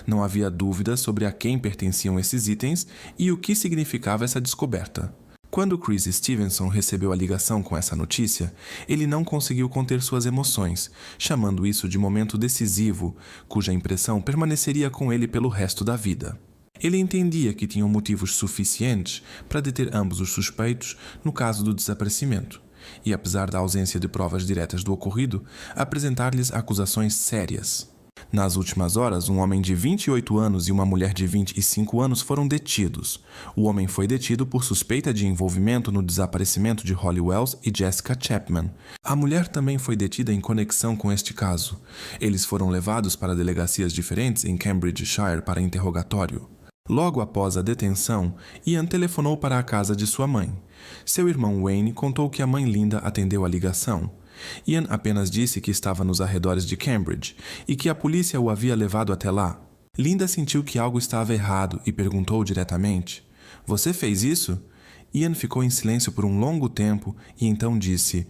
Não havia dúvida sobre a quem pertenciam esses itens e o que significava essa descoberta. Quando Chris Stevenson recebeu a ligação com essa notícia, ele não conseguiu conter suas emoções, chamando isso de momento decisivo, cuja impressão permaneceria com ele pelo resto da vida. Ele entendia que tinham motivos suficientes para deter ambos os suspeitos no caso do desaparecimento, e apesar da ausência de provas diretas do ocorrido, apresentar-lhes acusações sérias. Nas últimas horas, um homem de 28 anos e uma mulher de 25 anos foram detidos. O homem foi detido por suspeita de envolvimento no desaparecimento de Holly Wells e Jessica Chapman. A mulher também foi detida em conexão com este caso. Eles foram levados para delegacias diferentes em Cambridgeshire para interrogatório. Logo após a detenção, Ian telefonou para a casa de sua mãe. Seu irmão Wayne contou que a mãe Linda atendeu a ligação. Ian apenas disse que estava nos arredores de Cambridge e que a polícia o havia levado até lá. Linda sentiu que algo estava errado e perguntou diretamente: "Você fez isso?" Ian ficou em silêncio por um longo tempo e então disse: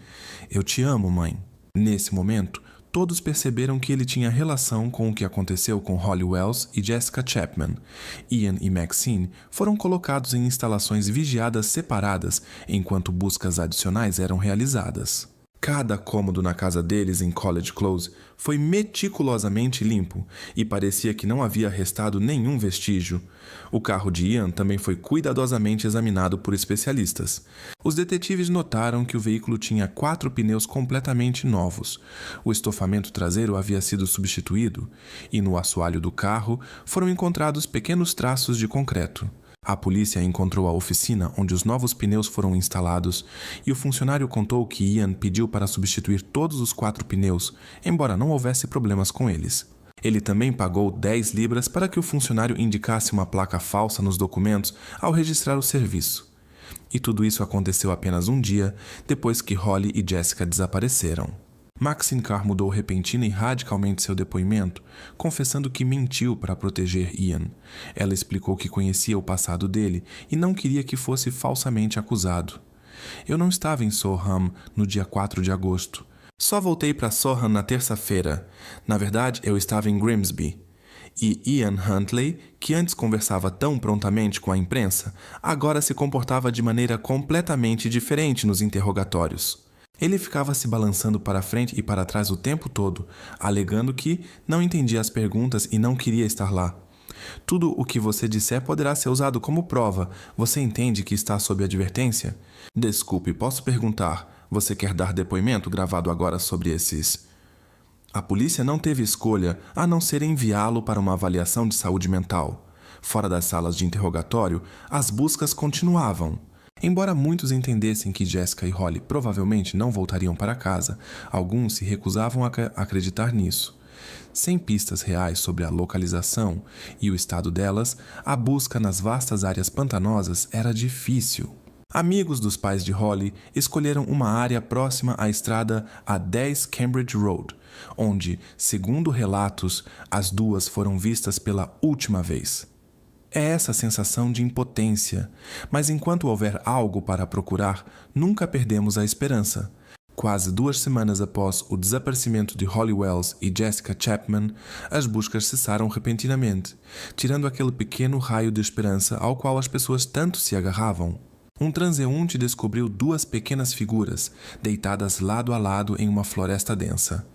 "Eu te amo, mãe." Nesse momento, todos perceberam que ele tinha relação com o que aconteceu com Holly Wells e Jessica Chapman. Ian e Maxine foram colocados em instalações vigiadas separadas enquanto buscas adicionais eram realizadas. Cada cômodo na casa deles em College Close foi meticulosamente limpo e parecia que não havia restado nenhum vestígio. O carro de Ian também foi cuidadosamente examinado por especialistas. Os detetives notaram que o veículo tinha 4 pneus completamente novos. O estofamento traseiro havia sido substituído e no assoalho do carro foram encontrados pequenos traços de concreto. A polícia encontrou a oficina onde os novos pneus foram instalados e o funcionário contou que Ian pediu para substituir todos os 4 pneus, embora não houvesse problemas com eles. Ele também pagou 10 libras para que o funcionário indicasse uma placa falsa nos documentos ao registrar o serviço. E tudo isso aconteceu apenas um dia depois que Holly e Jessica desapareceram. Maxine Carr mudou repentina e radicalmente seu depoimento, confessando que mentiu para proteger Ian. Ela explicou que conhecia o passado dele e não queria que fosse falsamente acusado. "Eu não estava em Soham no dia 4 de agosto. Só voltei para Soham na terça-feira. Na verdade, eu estava em Grimsby." E Ian Huntley, que antes conversava tão prontamente com a imprensa, agora se comportava de maneira completamente diferente nos interrogatórios. Ele ficava se balançando para frente e para trás o tempo todo, alegando que não entendia as perguntas e não queria estar lá. "Tudo o que você disser poderá ser usado como prova. Você entende que está sob advertência?" "Desculpe, posso perguntar, você quer dar depoimento gravado agora sobre esses?" A polícia não teve escolha a não ser enviá-lo para uma avaliação de saúde mental. Fora das salas de interrogatório, as buscas continuavam. Embora muitos entendessem que Jessica e Holly provavelmente não voltariam para casa, alguns se recusavam a acreditar nisso. Sem pistas reais sobre a localização e o estado delas, a busca nas vastas áreas pantanosas era difícil. Amigos dos pais de Holly escolheram uma área próxima à estrada A10 Cambridge Road, onde, segundo relatos, as duas foram vistas pela última vez. É essa sensação de impotência, mas enquanto houver algo para procurar, nunca perdemos a esperança. Quase 2 semanas após o desaparecimento de Holly Wells e Jessica Chapman, as buscas cessaram repentinamente, tirando aquele pequeno raio de esperança ao qual as pessoas tanto se agarravam. Um transeunte descobriu 2 pequenas figuras, deitadas lado a lado em uma floresta densa.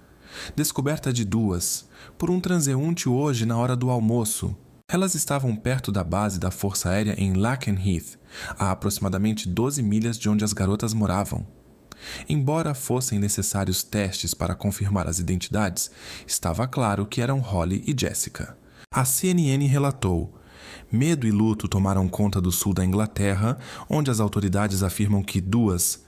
Descoberta de 2, por um transeunte hoje na hora do almoço. Elas estavam perto da base da Força Aérea em Lakenheath, a aproximadamente 12 milhas de onde as garotas moravam. Embora fossem necessários testes para confirmar as identidades, estava claro que eram Holly e Jessica. A CNN relatou: "Medo e luto tomaram conta do sul da Inglaterra, onde as autoridades afirmam que 2,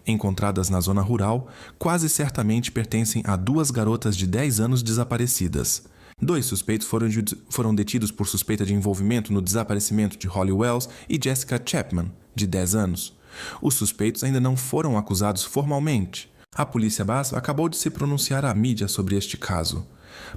encontradas na zona rural, quase certamente pertencem a 2 garotas de 10 anos desaparecidas. 2 suspeitos foram detidos por suspeita de envolvimento no desaparecimento de Holly Wells e Jessica Chapman, de 10 anos. Os suspeitos ainda não foram acusados formalmente. A polícia Bass acabou de se pronunciar à mídia sobre este caso.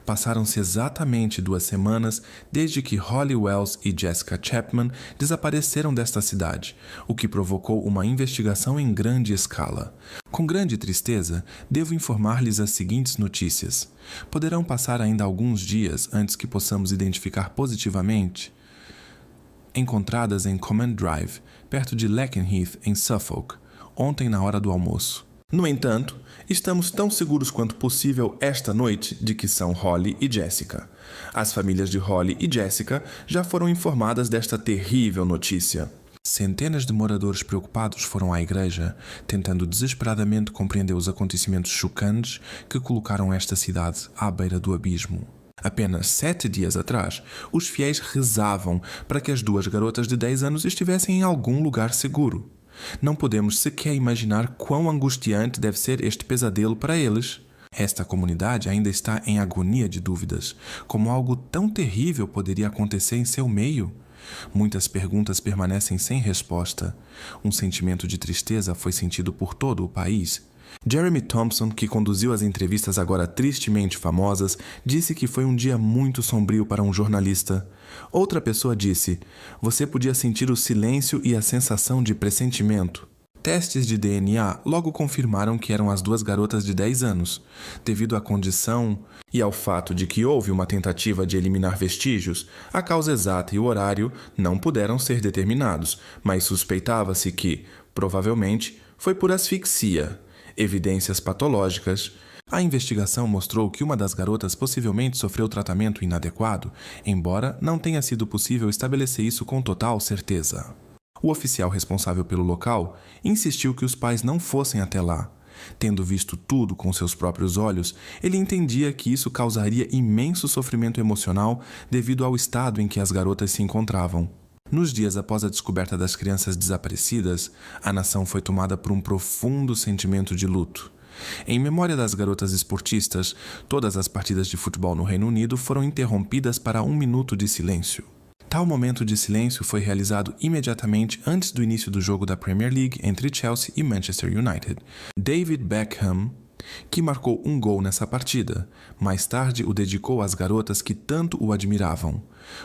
Passaram-se exatamente 2 semanas desde que Holly Wells e Jessica Chapman desapareceram desta cidade, o que provocou uma investigação em grande escala. Com grande tristeza, devo informar-lhes as seguintes notícias. Poderão passar ainda alguns dias antes que possamos identificar positivamente. Encontradas em Command Drive, perto de Lakenheath, em Suffolk, ontem na hora do almoço. No entanto, estamos tão seguros quanto possível esta noite de que são Holly e Jessica. As famílias de Holly e Jessica já foram informadas desta terrível notícia. Centenas de moradores preocupados foram à igreja, tentando desesperadamente compreender os acontecimentos chocantes que colocaram esta cidade à beira do abismo. Apenas 7 dias atrás, os fiéis rezavam para que as 2 garotas de 10 anos estivessem em algum lugar seguro. Não podemos sequer imaginar quão angustiante deve ser este pesadelo para eles. Esta comunidade ainda está em agonia de dúvidas. Como algo tão terrível poderia acontecer em seu meio? Muitas perguntas permanecem sem resposta. Um sentimento de tristeza foi sentido por todo o país. Jeremy Thompson, que conduziu as entrevistas agora tristemente famosas, disse que foi um dia muito sombrio para um jornalista. Outra pessoa disse: "Você podia sentir o silêncio e a sensação de pressentimento." Testes de DNA logo confirmaram que eram as 2 garotas de 10 anos. Devido à condição e ao fato de que houve uma tentativa de eliminar vestígios, a causa exata e o horário não puderam ser determinados, mas suspeitava-se que, provavelmente, foi por asfixia. Evidências patológicas. A investigação mostrou que uma das garotas possivelmente sofreu tratamento inadequado, embora não tenha sido possível estabelecer isso com total certeza. O oficial responsável pelo local insistiu que os pais não fossem até lá. Tendo visto tudo com seus próprios olhos, ele entendia que isso causaria imenso sofrimento emocional devido ao estado em que as garotas se encontravam. Nos dias após a descoberta das crianças desaparecidas, a nação foi tomada por um profundo sentimento de luto. Em memória das garotas esportistas, todas as partidas de futebol no Reino Unido foram interrompidas para 1 minuto de silêncio. Tal momento de silêncio foi realizado imediatamente antes do início do jogo da Premier League entre Chelsea e Manchester United. David Beckham, que marcou um gol nessa partida, mais tarde o dedicou às garotas que tanto o admiravam.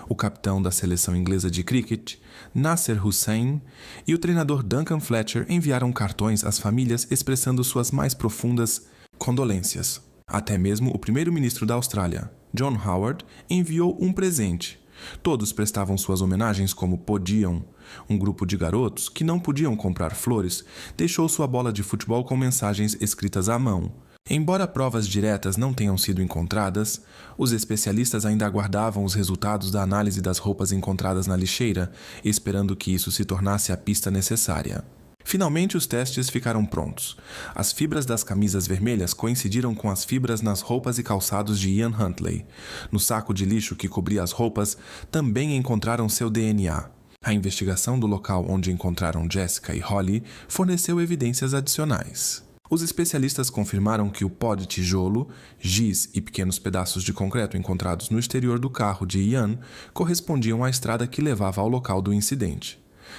O capitão da seleção inglesa de cricket, Nasser Hussain, e o treinador Duncan Fletcher enviaram cartões às famílias expressando suas mais profundas condolências. Até mesmo o primeiro-ministro da Austrália, John Howard, enviou um presente. Todos prestavam suas homenagens como podiam. Um grupo de garotos, que não podiam comprar flores, deixou sua bola de futebol com mensagens escritas à mão. Embora provas diretas não tenham sido encontradas, os especialistas ainda aguardavam os resultados da análise das roupas encontradas na lixeira, esperando que isso se tornasse a pista necessária. Finalmente os testes ficaram prontos. As fibras das camisas vermelhas coincidiram com as fibras nas roupas e calçados de Ian Huntley. No saco de lixo que cobria as roupas, também encontraram seu DNA. A investigação do local onde encontraram Jessica e Holly forneceu evidências adicionais. Os especialistas confirmaram que o pó de tijolo, giz e pequenos pedaços de concreto encontrados no exterior do carro de Ian correspondiam à estrada que levava ao local do incidente.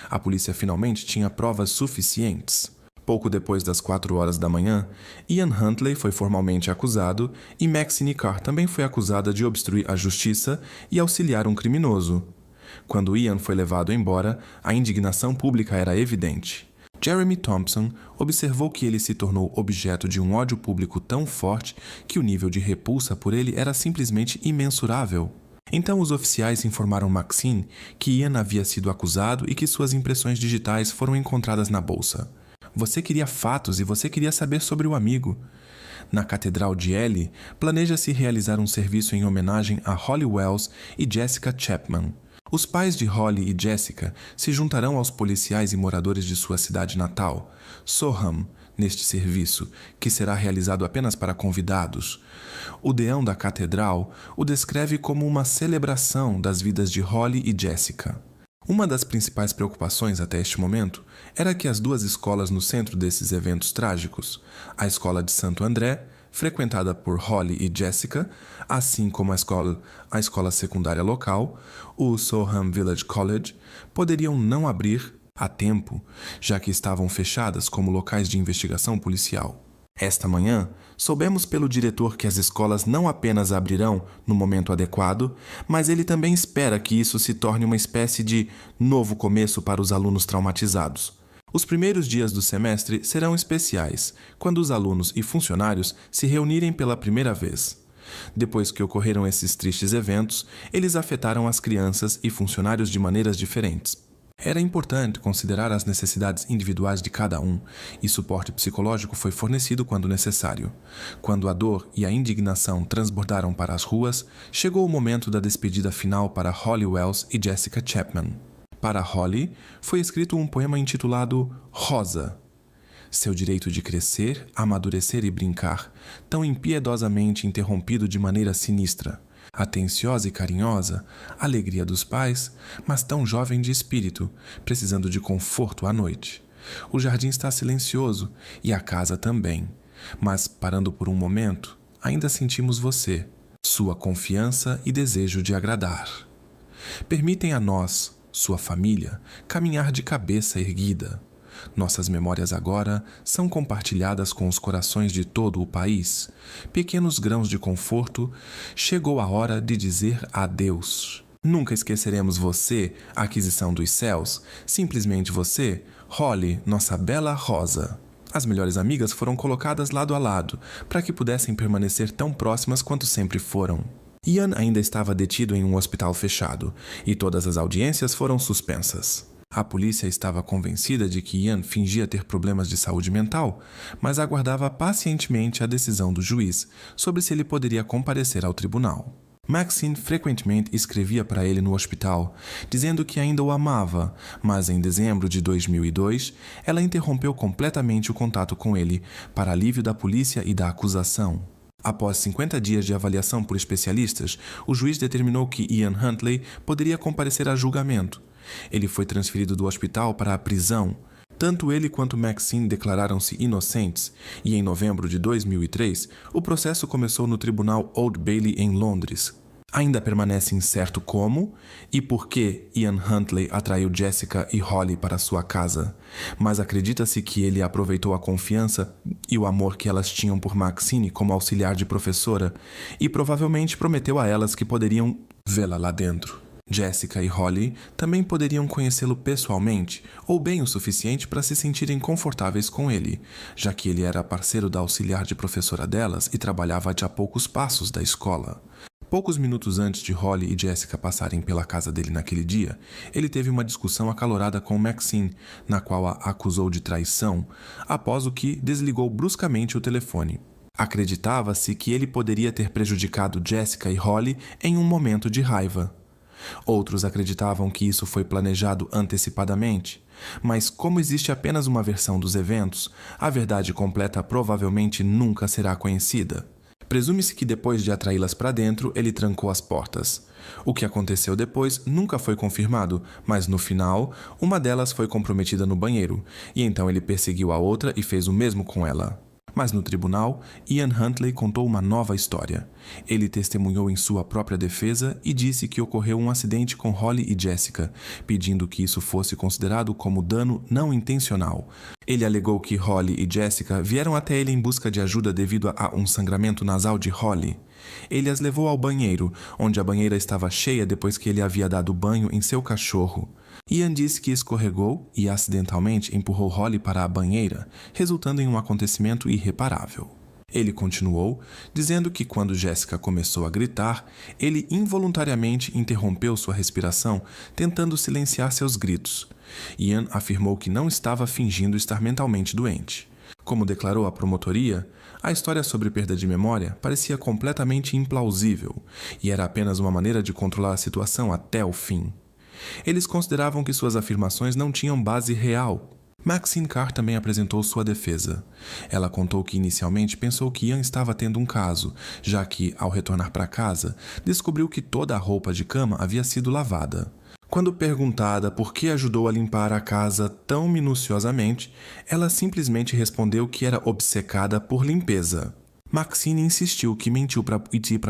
A polícia finalmente tinha provas suficientes. Pouco depois das 4 horas da manhã, Ian Huntley foi formalmente acusado e Maxine Carr também foi acusada de obstruir a justiça e auxiliar um criminoso. Quando Ian foi levado embora, a indignação pública era evidente. Jeremy Thompson observou que ele se tornou objeto de um ódio público tão forte que o nível de repulsa por ele era simplesmente imensurável. Então os oficiais informaram Maxine que Ian havia sido acusado e que suas impressões digitais foram encontradas na bolsa. Você queria fatos e você queria saber sobre o amigo. Na Catedral de Ely, planeja-se realizar um serviço em homenagem a Holly Wells e Jessica Chapman. Os pais de Holly e Jessica se juntarão aos policiais e moradores de sua cidade natal, Soham, neste serviço, que será realizado apenas para convidados. O deão da catedral o descreve como uma celebração das vidas de Holly e Jessica. Uma das principais preocupações até este momento era que as 2 escolas no centro desses eventos trágicos, a escola de Santo André, frequentada por Holly e Jessica, assim como a escola secundária local, o Soham Village College, poderiam não abrir a tempo, já que estavam fechadas como locais de investigação policial. Esta manhã, soubemos pelo diretor que as escolas não apenas abrirão no momento adequado, mas ele também espera que isso se torne uma espécie de novo começo para os alunos traumatizados. Os primeiros dias do semestre serão especiais, quando os alunos e funcionários se reunirem pela primeira vez. Depois que ocorreram esses tristes eventos, eles afetaram as crianças e funcionários de maneiras diferentes. Era importante considerar as necessidades individuais de cada um, e suporte psicológico foi fornecido quando necessário. Quando a dor e a indignação transbordaram para as ruas, chegou o momento da despedida final para Holly Wells e Jessica Chapman. Para Holly, foi escrito um poema intitulado Rosa. Seu direito de crescer, amadurecer e brincar, tão impiedosamente interrompido de maneira sinistra. Atenciosa e carinhosa, alegria dos pais, mas tão jovem de espírito, precisando de conforto à noite. O jardim está silencioso e a casa também, mas, parando por um momento, ainda sentimos você, sua confiança e desejo de agradar. Permitem a nós, sua família, caminhar de cabeça erguida. Nossas memórias agora são compartilhadas com os corações de todo o país. Pequenos grãos de conforto, chegou a hora de dizer adeus. Nunca esqueceremos você, a aquisição dos céus. Simplesmente você, Holly, nossa bela rosa. As melhores amigas foram colocadas lado a lado, para que pudessem permanecer tão próximas quanto sempre foram. Ian ainda estava detido em um hospital fechado, e todas as audiências foram suspensas. A polícia estava convencida de que Ian fingia ter problemas de saúde mental, mas aguardava pacientemente a decisão do juiz sobre se ele poderia comparecer ao tribunal. Maxine frequentemente escrevia para ele no hospital, dizendo que ainda o amava, mas em dezembro de 2002, ela interrompeu completamente o contato com ele, para alívio da polícia e da acusação. Após 50 dias de avaliação por especialistas, o juiz determinou que Ian Huntley poderia comparecer a julgamento. Ele foi transferido do hospital para a prisão. Tanto ele quanto Maxine declararam-se inocentes, e em novembro de 2003, o processo começou no Tribunal Old Bailey em Londres. Ainda permanece incerto como e por que Ian Huntley atraiu Jessica e Holly para sua casa, mas acredita-se que ele aproveitou a confiança e o amor que elas tinham por Maxine como auxiliar de professora e provavelmente prometeu a elas que poderiam vê-la lá dentro. Jessica e Holly também poderiam conhecê-lo pessoalmente, ou bem o suficiente para se sentirem confortáveis com ele, já que ele era parceiro da auxiliar de professora delas e trabalhava a poucos passos da escola. Poucos minutos antes de Holly e Jessica passarem pela casa dele naquele dia, ele teve uma discussão acalorada com Maxine, na qual a acusou de traição, após o que desligou bruscamente o telefone. Acreditava-se que ele poderia ter prejudicado Jessica e Holly em um momento de raiva. Outros acreditavam que isso foi planejado antecipadamente, mas como existe apenas uma versão dos eventos, a verdade completa provavelmente nunca será conhecida. Presume-se que depois de atraí-las para dentro, ele trancou as portas. O que aconteceu depois nunca foi confirmado, mas no final, uma delas foi comprometida no banheiro, e então ele perseguiu a outra e fez o mesmo com ela. Mas no tribunal, Ian Huntley contou uma nova história. Ele testemunhou em sua própria defesa e disse que ocorreu um acidente com Holly e Jessica, pedindo que isso fosse considerado como dano não intencional. Ele alegou que Holly e Jessica vieram até ele em busca de ajuda devido a um sangramento nasal de Holly. Ele as levou ao banheiro, onde a banheira estava cheia depois que ele havia dado banho em seu cachorro. Ian disse que escorregou e acidentalmente empurrou Holly para a banheira, resultando em um acontecimento irreparável. Ele continuou, dizendo que quando Jessica começou a gritar, ele involuntariamente interrompeu sua respiração, tentando silenciar seus gritos. Ian afirmou que não estava fingindo estar mentalmente doente. Como declarou a promotoria, a história sobre perda de memória parecia completamente implausível e era apenas uma maneira de controlar a situação até o fim. Eles consideravam que suas afirmações não tinham base real. Maxine Carr também apresentou sua defesa. Ela contou que inicialmente pensou que Ian estava tendo um caso, já que, ao retornar para casa, descobriu que toda a roupa de cama havia sido lavada. Quando perguntada por que ajudou a limpar a casa tão minuciosamente, ela simplesmente respondeu que era obcecada por limpeza. Maxine insistiu que mentiu para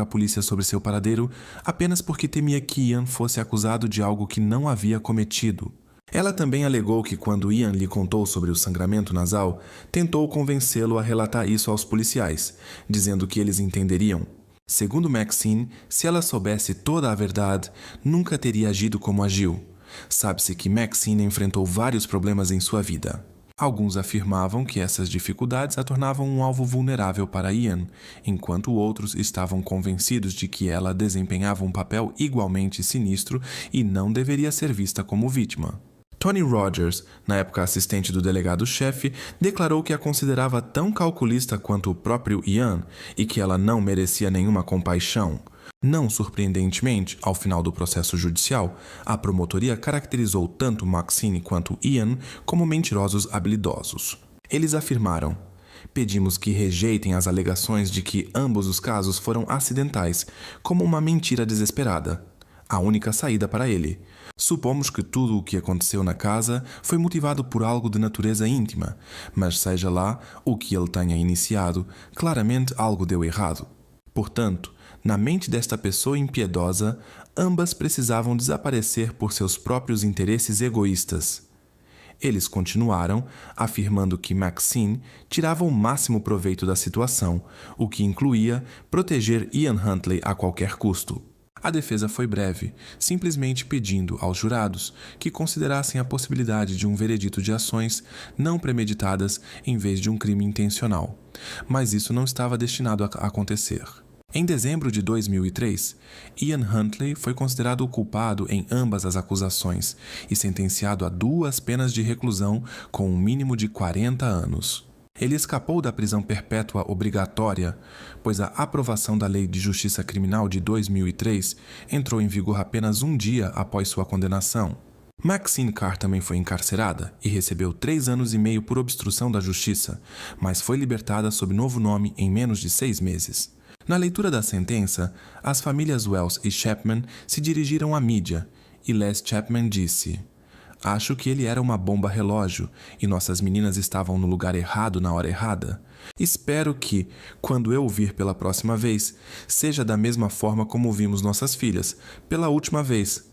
a polícia sobre seu paradeiro apenas porque temia que Ian fosse acusado de algo que não havia cometido. Ela também alegou que quando Ian lhe contou sobre o sangramento nasal, tentou convencê-lo a relatar isso aos policiais, dizendo que eles entenderiam. Segundo Maxine, se ela soubesse toda a verdade, nunca teria agido como agiu. Sabe-se que Maxine enfrentou vários problemas em sua vida. Alguns afirmavam que essas dificuldades a tornavam um alvo vulnerável para Ian, enquanto outros estavam convencidos de que ela desempenhava um papel igualmente sinistro e não deveria ser vista como vítima. Tony Rogers, na época assistente do delegado-chefe, declarou que a considerava tão calculista quanto o próprio Ian e que ela não merecia nenhuma compaixão. Não surpreendentemente, ao final do processo judicial, a promotoria caracterizou tanto Maxine quanto Ian como mentirosos habilidosos. Eles afirmaram: pedimos que rejeitem as alegações de que ambos os casos foram acidentais, como uma mentira desesperada. A única saída para ele. Supomos que tudo o que aconteceu na casa foi motivado por algo de natureza íntima, mas seja lá o que ele tenha iniciado, claramente algo deu errado. Portanto, na mente desta pessoa impiedosa, ambas precisavam desaparecer por seus próprios interesses egoístas. Eles continuaram, afirmando que Maxine tirava o máximo proveito da situação, o que incluía proteger Ian Huntley a qualquer custo. A defesa foi breve, simplesmente pedindo aos jurados que considerassem a possibilidade de um veredito de ações não premeditadas em vez de um crime intencional. Mas isso não estava destinado a acontecer. Em dezembro de 2003, Ian Huntley foi considerado o culpado em ambas as acusações e sentenciado a 2 penas de reclusão com um mínimo de 40 anos. Ele escapou da prisão perpétua obrigatória, pois a aprovação da Lei de Justiça Criminal de 2003 entrou em vigor apenas um dia após sua condenação. Maxine Carr também foi encarcerada e recebeu 3 anos e meio por obstrução da justiça, mas foi libertada sob novo nome em menos de 6 meses. Na leitura da sentença, as famílias Wells e Chapman se dirigiram à mídia e Les Chapman disse: "Acho que ele era uma bomba relógio e nossas meninas estavam no lugar errado na hora errada. Espero que, quando eu o vir pela próxima vez, seja da mesma forma como vimos nossas filhas, pela última vez."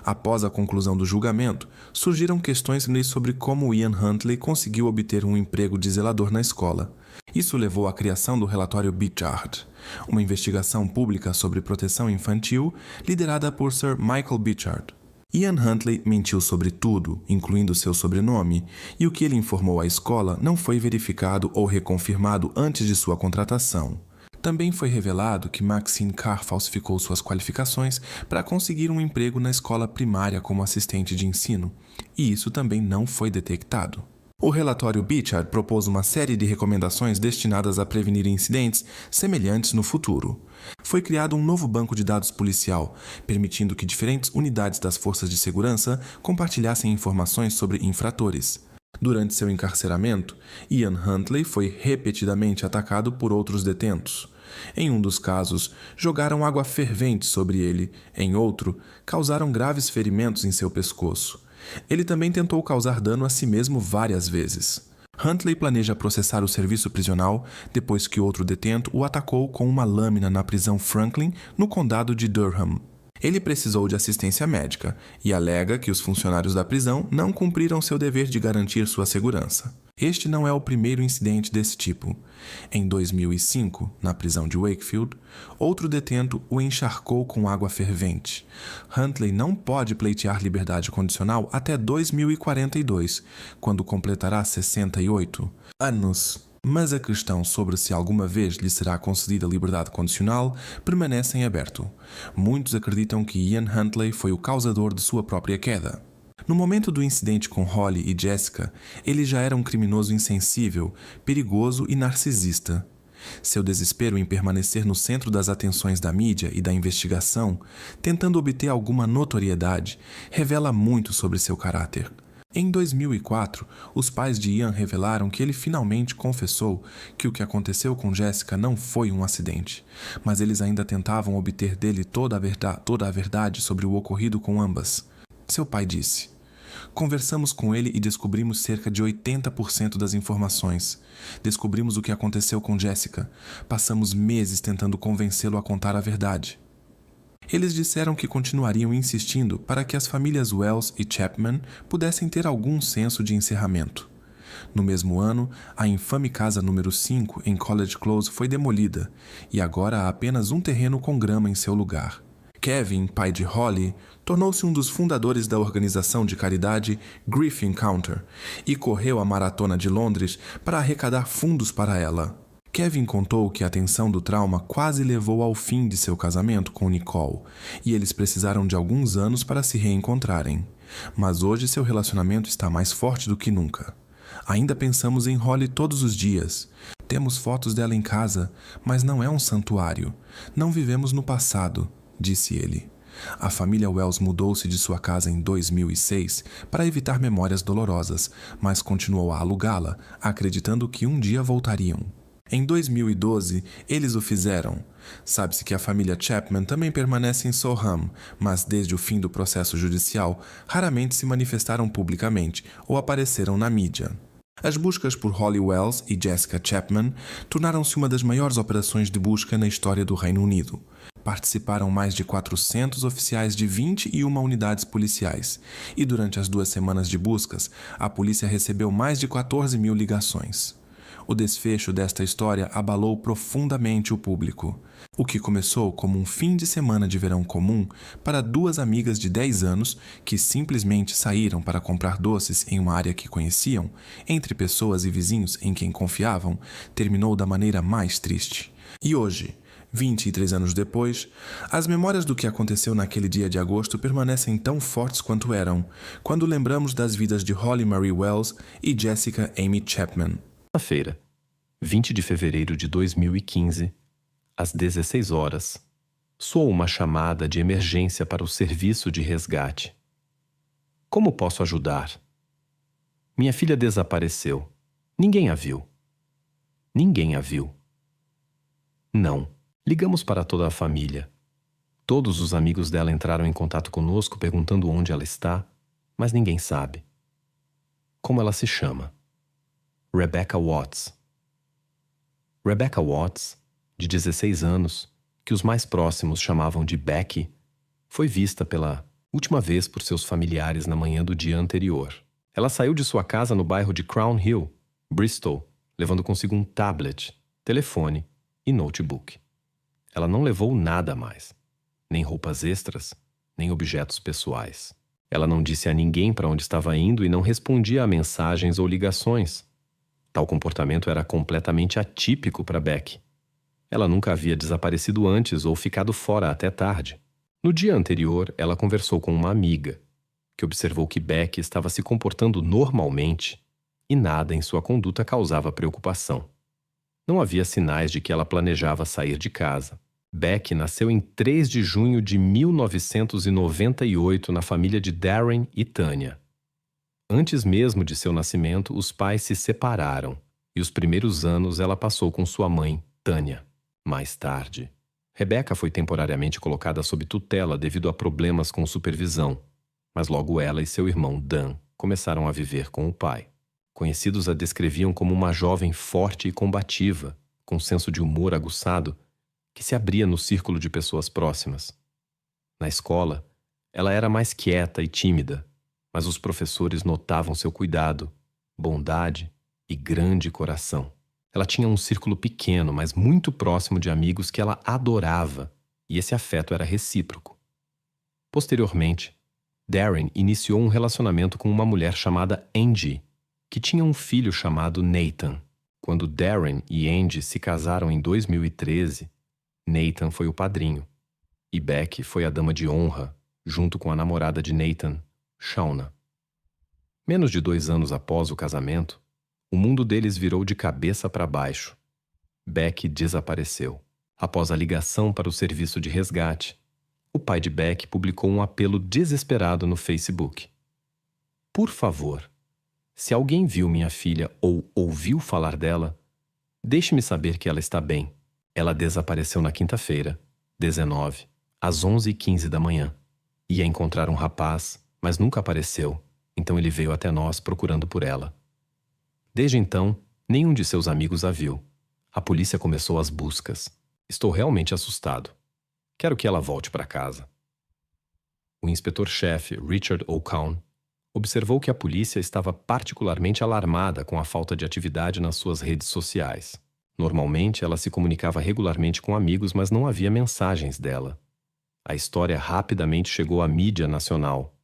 Após a conclusão do julgamento, surgiram questões sobre como Ian Huntley conseguiu obter um emprego de zelador na escola. Isso levou à criação do relatório Bichard, uma investigação pública sobre proteção infantil liderada por Sir Michael Bichard. Ian Huntley mentiu sobre tudo, incluindo seu sobrenome, e o que ele informou à escola não foi verificado ou reconfirmado antes de sua contratação. Também foi revelado que Maxine Carr falsificou suas qualificações para conseguir um emprego na escola primária como assistente de ensino, e isso também não foi detectado. O relatório Bichard propôs uma série de recomendações destinadas a prevenir incidentes semelhantes no futuro. Foi criado um novo banco de dados policial, permitindo que diferentes unidades das forças de segurança compartilhassem informações sobre infratores. Durante seu encarceramento, Ian Huntley foi repetidamente atacado por outros detentos. Em um dos casos, jogaram água fervente sobre ele, em outro, causaram graves ferimentos em seu pescoço. Ele também tentou causar dano a si mesmo várias vezes. Huntley planeja processar o serviço prisional depois que outro detento o atacou com uma lâmina na prisão Franklin, no condado de Durham. Ele precisou de assistência médica e alega que os funcionários da prisão não cumpriram seu dever de garantir sua segurança. Este não é o primeiro incidente desse tipo. Em 2005, na prisão de Wakefield, outro detento o encharcou com água fervente. Huntley não pode pleitear liberdade condicional até 2042, quando completará 68 anos. Mas a questão sobre se alguma vez lhe será concedida liberdade condicional permanece em aberto. Muitos acreditam que Ian Huntley foi o causador de sua própria queda. No momento do incidente com Holly e Jessica, ele já era um criminoso insensível, perigoso e narcisista. Seu desespero em permanecer no centro das atenções da mídia e da investigação, tentando obter alguma notoriedade, revela muito sobre seu caráter. Em 2004, os pais de Ian revelaram que ele finalmente confessou que o que aconteceu com Jessica não foi um acidente, mas eles ainda tentavam obter dele toda a verdade sobre o ocorrido com ambas. Seu pai disse: "Conversamos com ele e descobrimos cerca de 80% das informações. Descobrimos o que aconteceu com Jessica. Passamos meses tentando convencê-lo a contar a verdade." Eles disseram que continuariam insistindo para que as famílias Wells e Chapman pudessem ter algum senso de encerramento. No mesmo ano, a infame casa número 5 em College Close foi demolida e agora há apenas um terreno com grama em seu lugar. Kevin, pai de Holly, tornou-se um dos fundadores da organização de caridade Grief Encounter e correu a maratona de Londres para arrecadar fundos para ela. Kevin contou que a tensão do trauma quase levou ao fim de seu casamento com Nicole e eles precisaram de alguns anos para se reencontrarem. Mas hoje seu relacionamento está mais forte do que nunca. Ainda pensamos em Holly todos os dias. Temos fotos dela em casa, mas não é um santuário. Não vivemos no passado, disse ele. A família Wells mudou-se de sua casa em 2006 para evitar memórias dolorosas, mas continuou a alugá-la, acreditando que um dia voltariam. Em 2012, eles o fizeram. Sabe-se que a família Chapman também permanece em Soham, mas desde o fim do processo judicial, raramente se manifestaram publicamente ou apareceram na mídia. As buscas por Holly Wells e Jessica Chapman tornaram-se uma das maiores operações de busca na história do Reino Unido. Participaram mais de 400 oficiais de 21 unidades policiais, e durante as 2 semanas de buscas, a polícia recebeu mais de 14 mil ligações. O desfecho desta história abalou profundamente o público. O que começou como um fim de semana de verão comum para 2 amigas de 10 anos que simplesmente saíram para comprar doces em uma área que conheciam, entre pessoas e vizinhos em quem confiavam, terminou da maneira mais triste. E hoje, 23 anos depois, as memórias do que aconteceu naquele dia de agosto permanecem tão fortes quanto eram, quando lembramos das vidas de Holly Marie Wells e Jessica Amy Chapman. Feira, 20 de fevereiro de 2015, às 16 horas, soou uma chamada de emergência para o serviço de resgate. Como posso ajudar? Minha filha desapareceu. Ninguém a viu. Ninguém a viu. Não. Ligamos para toda a família. Todos os amigos dela entraram em contato conosco perguntando onde ela está, mas ninguém sabe. Como ela se chama? Rebecca Watts. Rebecca Watts, de 16 anos, que os mais próximos chamavam de Becky, foi vista pela última vez por seus familiares na manhã do dia anterior. Ela saiu de sua casa no bairro de Crown Hill, Bristol, levando consigo um tablet, telefone e notebook. Ela não levou nada mais, nem roupas extras, nem objetos pessoais. Ela não disse a ninguém para onde estava indo e não respondia a mensagens ou ligações. Tal comportamento era completamente atípico para Becky. Ela nunca havia desaparecido antes ou ficado fora até tarde. No dia anterior, ela conversou com uma amiga, que observou que Becky estava se comportando normalmente e nada em sua conduta causava preocupação. Não havia sinais de que ela planejava sair de casa. Becky nasceu em 3 de junho de 1998 na família de Darren e Tanya. Antes mesmo de seu nascimento, os pais se separaram e os primeiros anos ela passou com sua mãe, Tanya. Mais tarde, Rebecca foi temporariamente colocada sob tutela devido a problemas com supervisão, mas logo ela e seu irmão, Dan, começaram a viver com o pai. Conhecidos a descreviam como uma jovem forte e combativa, com senso de humor aguçado, que se abria no círculo de pessoas próximas. Na escola, ela era mais quieta e tímida, mas os professores notavam seu cuidado, bondade e grande coração. Ela tinha um círculo pequeno, mas muito próximo de amigos que ela adorava, e esse afeto era recíproco. Posteriormente, Darren iniciou um relacionamento com uma mulher chamada Angie, que tinha um filho chamado Nathan. Quando Darren e Angie se casaram em 2013, Nathan foi o padrinho, e Becky foi a dama de honra, junto com a namorada de Nathan, Shauna. Menos de 2 anos após o casamento, o mundo deles virou de cabeça para baixo. Becky desapareceu. Após a ligação para o serviço de resgate, o pai de Becky publicou um apelo desesperado no Facebook. Por favor, se alguém viu minha filha ou ouviu falar dela, deixe-me saber que ela está bem. Ela desapareceu na quinta-feira, 19, às 11h15 da manhã. Ia encontrar um rapaz, mas nunca apareceu, então ele veio até nós procurando por ela. Desde então, nenhum de seus amigos a viu. A polícia começou as buscas. Estou realmente assustado. Quero que ela volte para casa. O inspetor-chefe, Richard O'Connor, observou que a polícia estava particularmente alarmada com a falta de atividade nas suas redes sociais. Normalmente, ela se comunicava regularmente com amigos, mas não havia mensagens dela. A história rapidamente chegou à mídia nacional.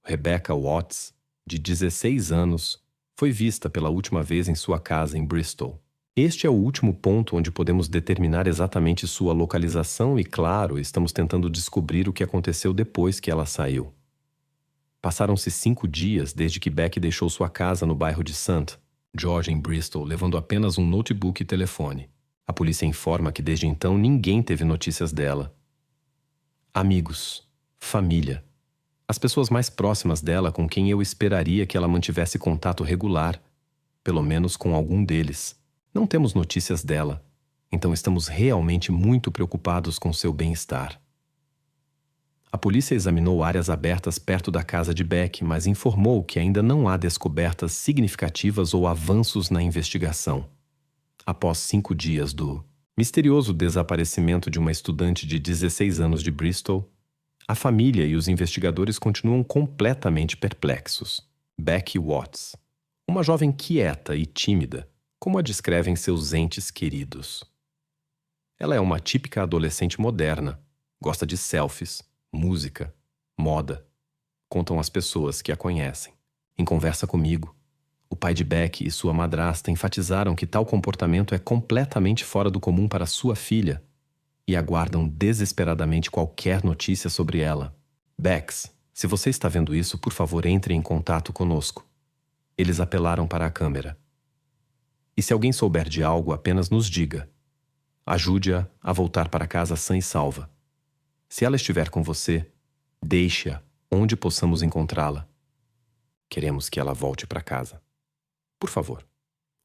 Rebecca Watts, de 16 anos, foi vista pela última vez em sua casa em Bristol. Este é o último ponto onde podemos determinar exatamente sua localização e, claro, estamos tentando descobrir o que aconteceu depois que ela saiu. Passaram-se 5 dias desde que Beck deixou sua casa no bairro de St. George, em Bristol, levando apenas um notebook e telefone. A polícia informa que desde então ninguém teve notícias dela. Amigos, família, as pessoas mais próximas dela com quem eu esperaria que ela mantivesse contato regular, pelo menos com algum deles. Não temos notícias dela, então estamos realmente muito preocupados com seu bem-estar. A polícia examinou áreas abertas perto da casa de Beck, mas informou que ainda não há descobertas significativas ou avanços na investigação. Após 5 dias do misterioso desaparecimento de uma estudante de 16 anos de Bristol, a família e os investigadores continuam completamente perplexos. Beck Watts, uma jovem quieta e tímida, como a descrevem seus entes queridos. Ela é uma típica adolescente moderna, gosta de selfies, música, moda, contam as pessoas que a conhecem. Em conversa comigo, o pai de Beck e sua madrasta enfatizaram que tal comportamento é completamente fora do comum para sua filha e aguardam desesperadamente qualquer notícia sobre ela. Bex, se você está vendo isso, por favor, entre em contato conosco. Eles apelaram para a câmera. E se alguém souber de algo, apenas nos diga. Ajude-a a voltar para casa sã e salva. Se ela estiver com você, deixe-a onde possamos encontrá-la. Queremos que ela volte para casa. Por favor,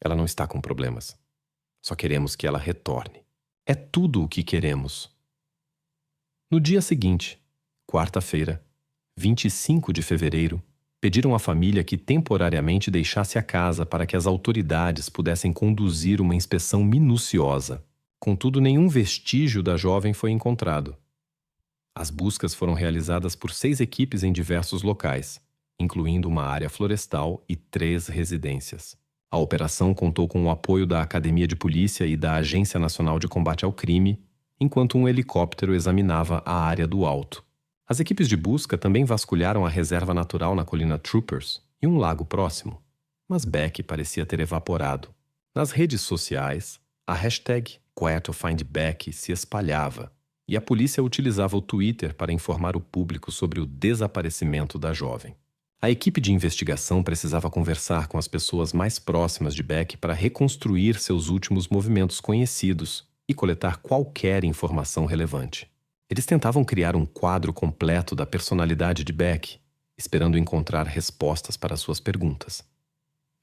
ela não está com problemas. Só queremos que ela retorne. É tudo o que queremos. No dia seguinte, quarta-feira, 25 de fevereiro, pediram à família que temporariamente deixasse a casa para que as autoridades pudessem conduzir uma inspeção minuciosa. Contudo, nenhum vestígio da jovem foi encontrado. As buscas foram realizadas por 6 equipes em diversos locais, incluindo uma área florestal e 3 residências. A operação contou com o apoio da Academia de Polícia e da Agência Nacional de Combate ao Crime, enquanto um helicóptero examinava a área do alto. As equipes de busca também vasculharam a reserva natural na colina Troopers e um lago próximo, mas Beck parecia ter evaporado. Nas redes sociais, a hashtag #WhereToFindBeck se espalhava, e a polícia utilizava o Twitter para informar o público sobre o desaparecimento da jovem. A equipe de investigação precisava conversar com as pessoas mais próximas de Beck para reconstruir seus últimos movimentos conhecidos e coletar qualquer informação relevante. Eles tentavam criar um quadro completo da personalidade de Beck, esperando encontrar respostas para suas perguntas.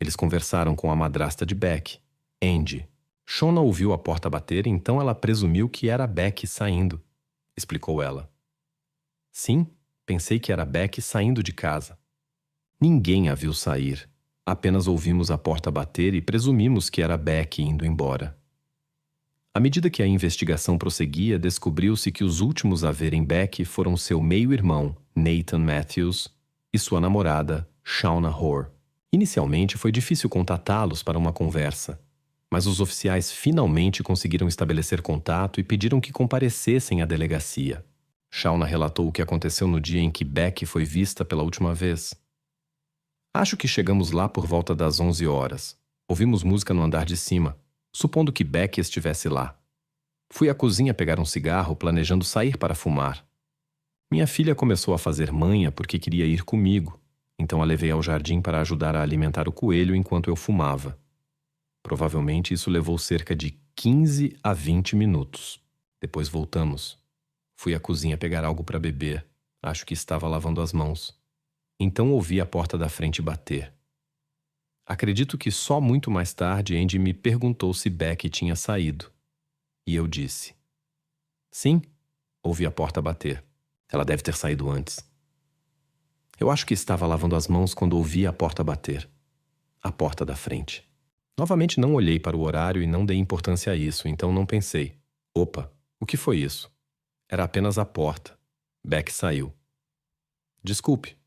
Eles conversaram com a madrasta de Beck, Angie. Shona ouviu a porta bater, então ela presumiu que era Beck saindo, explicou ela. Sim, pensei que era Beck saindo de casa. Ninguém a viu sair. Apenas ouvimos a porta bater e presumimos que era Beck indo embora. À medida que a investigação prosseguia, descobriu-se que os últimos a verem Beck foram seu meio-irmão, Nathan Matthews, e sua namorada, Shauna Hoare. Inicialmente foi difícil contatá-los para uma conversa, mas os oficiais finalmente conseguiram estabelecer contato e pediram que comparecessem à delegacia. Shauna relatou o que aconteceu no dia em que Beck foi vista pela última vez. Acho que chegamos lá por volta das 11 horas. Ouvimos música no andar de cima, supondo que Beck estivesse lá. Fui à cozinha pegar um cigarro, planejando sair para fumar. Minha filha começou a fazer manha porque queria ir comigo, então a levei ao jardim para ajudar a alimentar o coelho enquanto eu fumava. Provavelmente isso levou cerca de 15 a 20 minutos. Depois voltamos. Fui à cozinha pegar algo para beber. Acho que estava lavando as mãos. Então ouvi a porta da frente bater. Acredito que só muito mais tarde Andy me perguntou se Beck tinha saído. E eu disse: sim, ouvi a porta bater. Ela deve ter saído antes. Eu acho que estava lavando as mãos quando ouvi a porta bater. A porta da frente. Novamente não olhei para o horário e não dei importância a isso, então não pensei: opa, o que foi isso? Era apenas a porta. Beck saiu. Desculpe.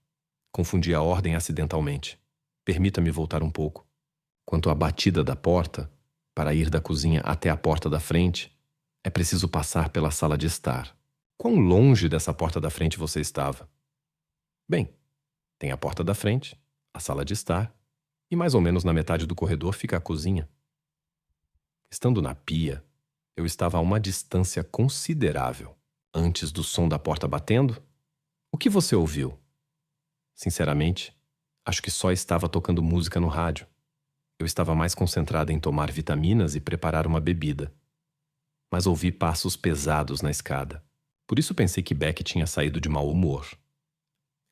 Confundi a ordem acidentalmente. Permita-me voltar um pouco. Quanto à batida da porta, para ir da cozinha até a porta da frente, é preciso passar pela sala de estar. Quão longe dessa porta da frente você estava? Bem, tem a porta da frente, a sala de estar, e mais ou menos na metade do corredor fica a cozinha. Estando na pia, eu estava a uma distância considerável. Antes do som da porta batendo, o que você ouviu? Sinceramente, acho que só estava tocando música no rádio. Eu estava mais concentrada em tomar vitaminas e preparar uma bebida. Mas ouvi passos pesados na escada. Por isso pensei que Beck tinha saído de mau humor.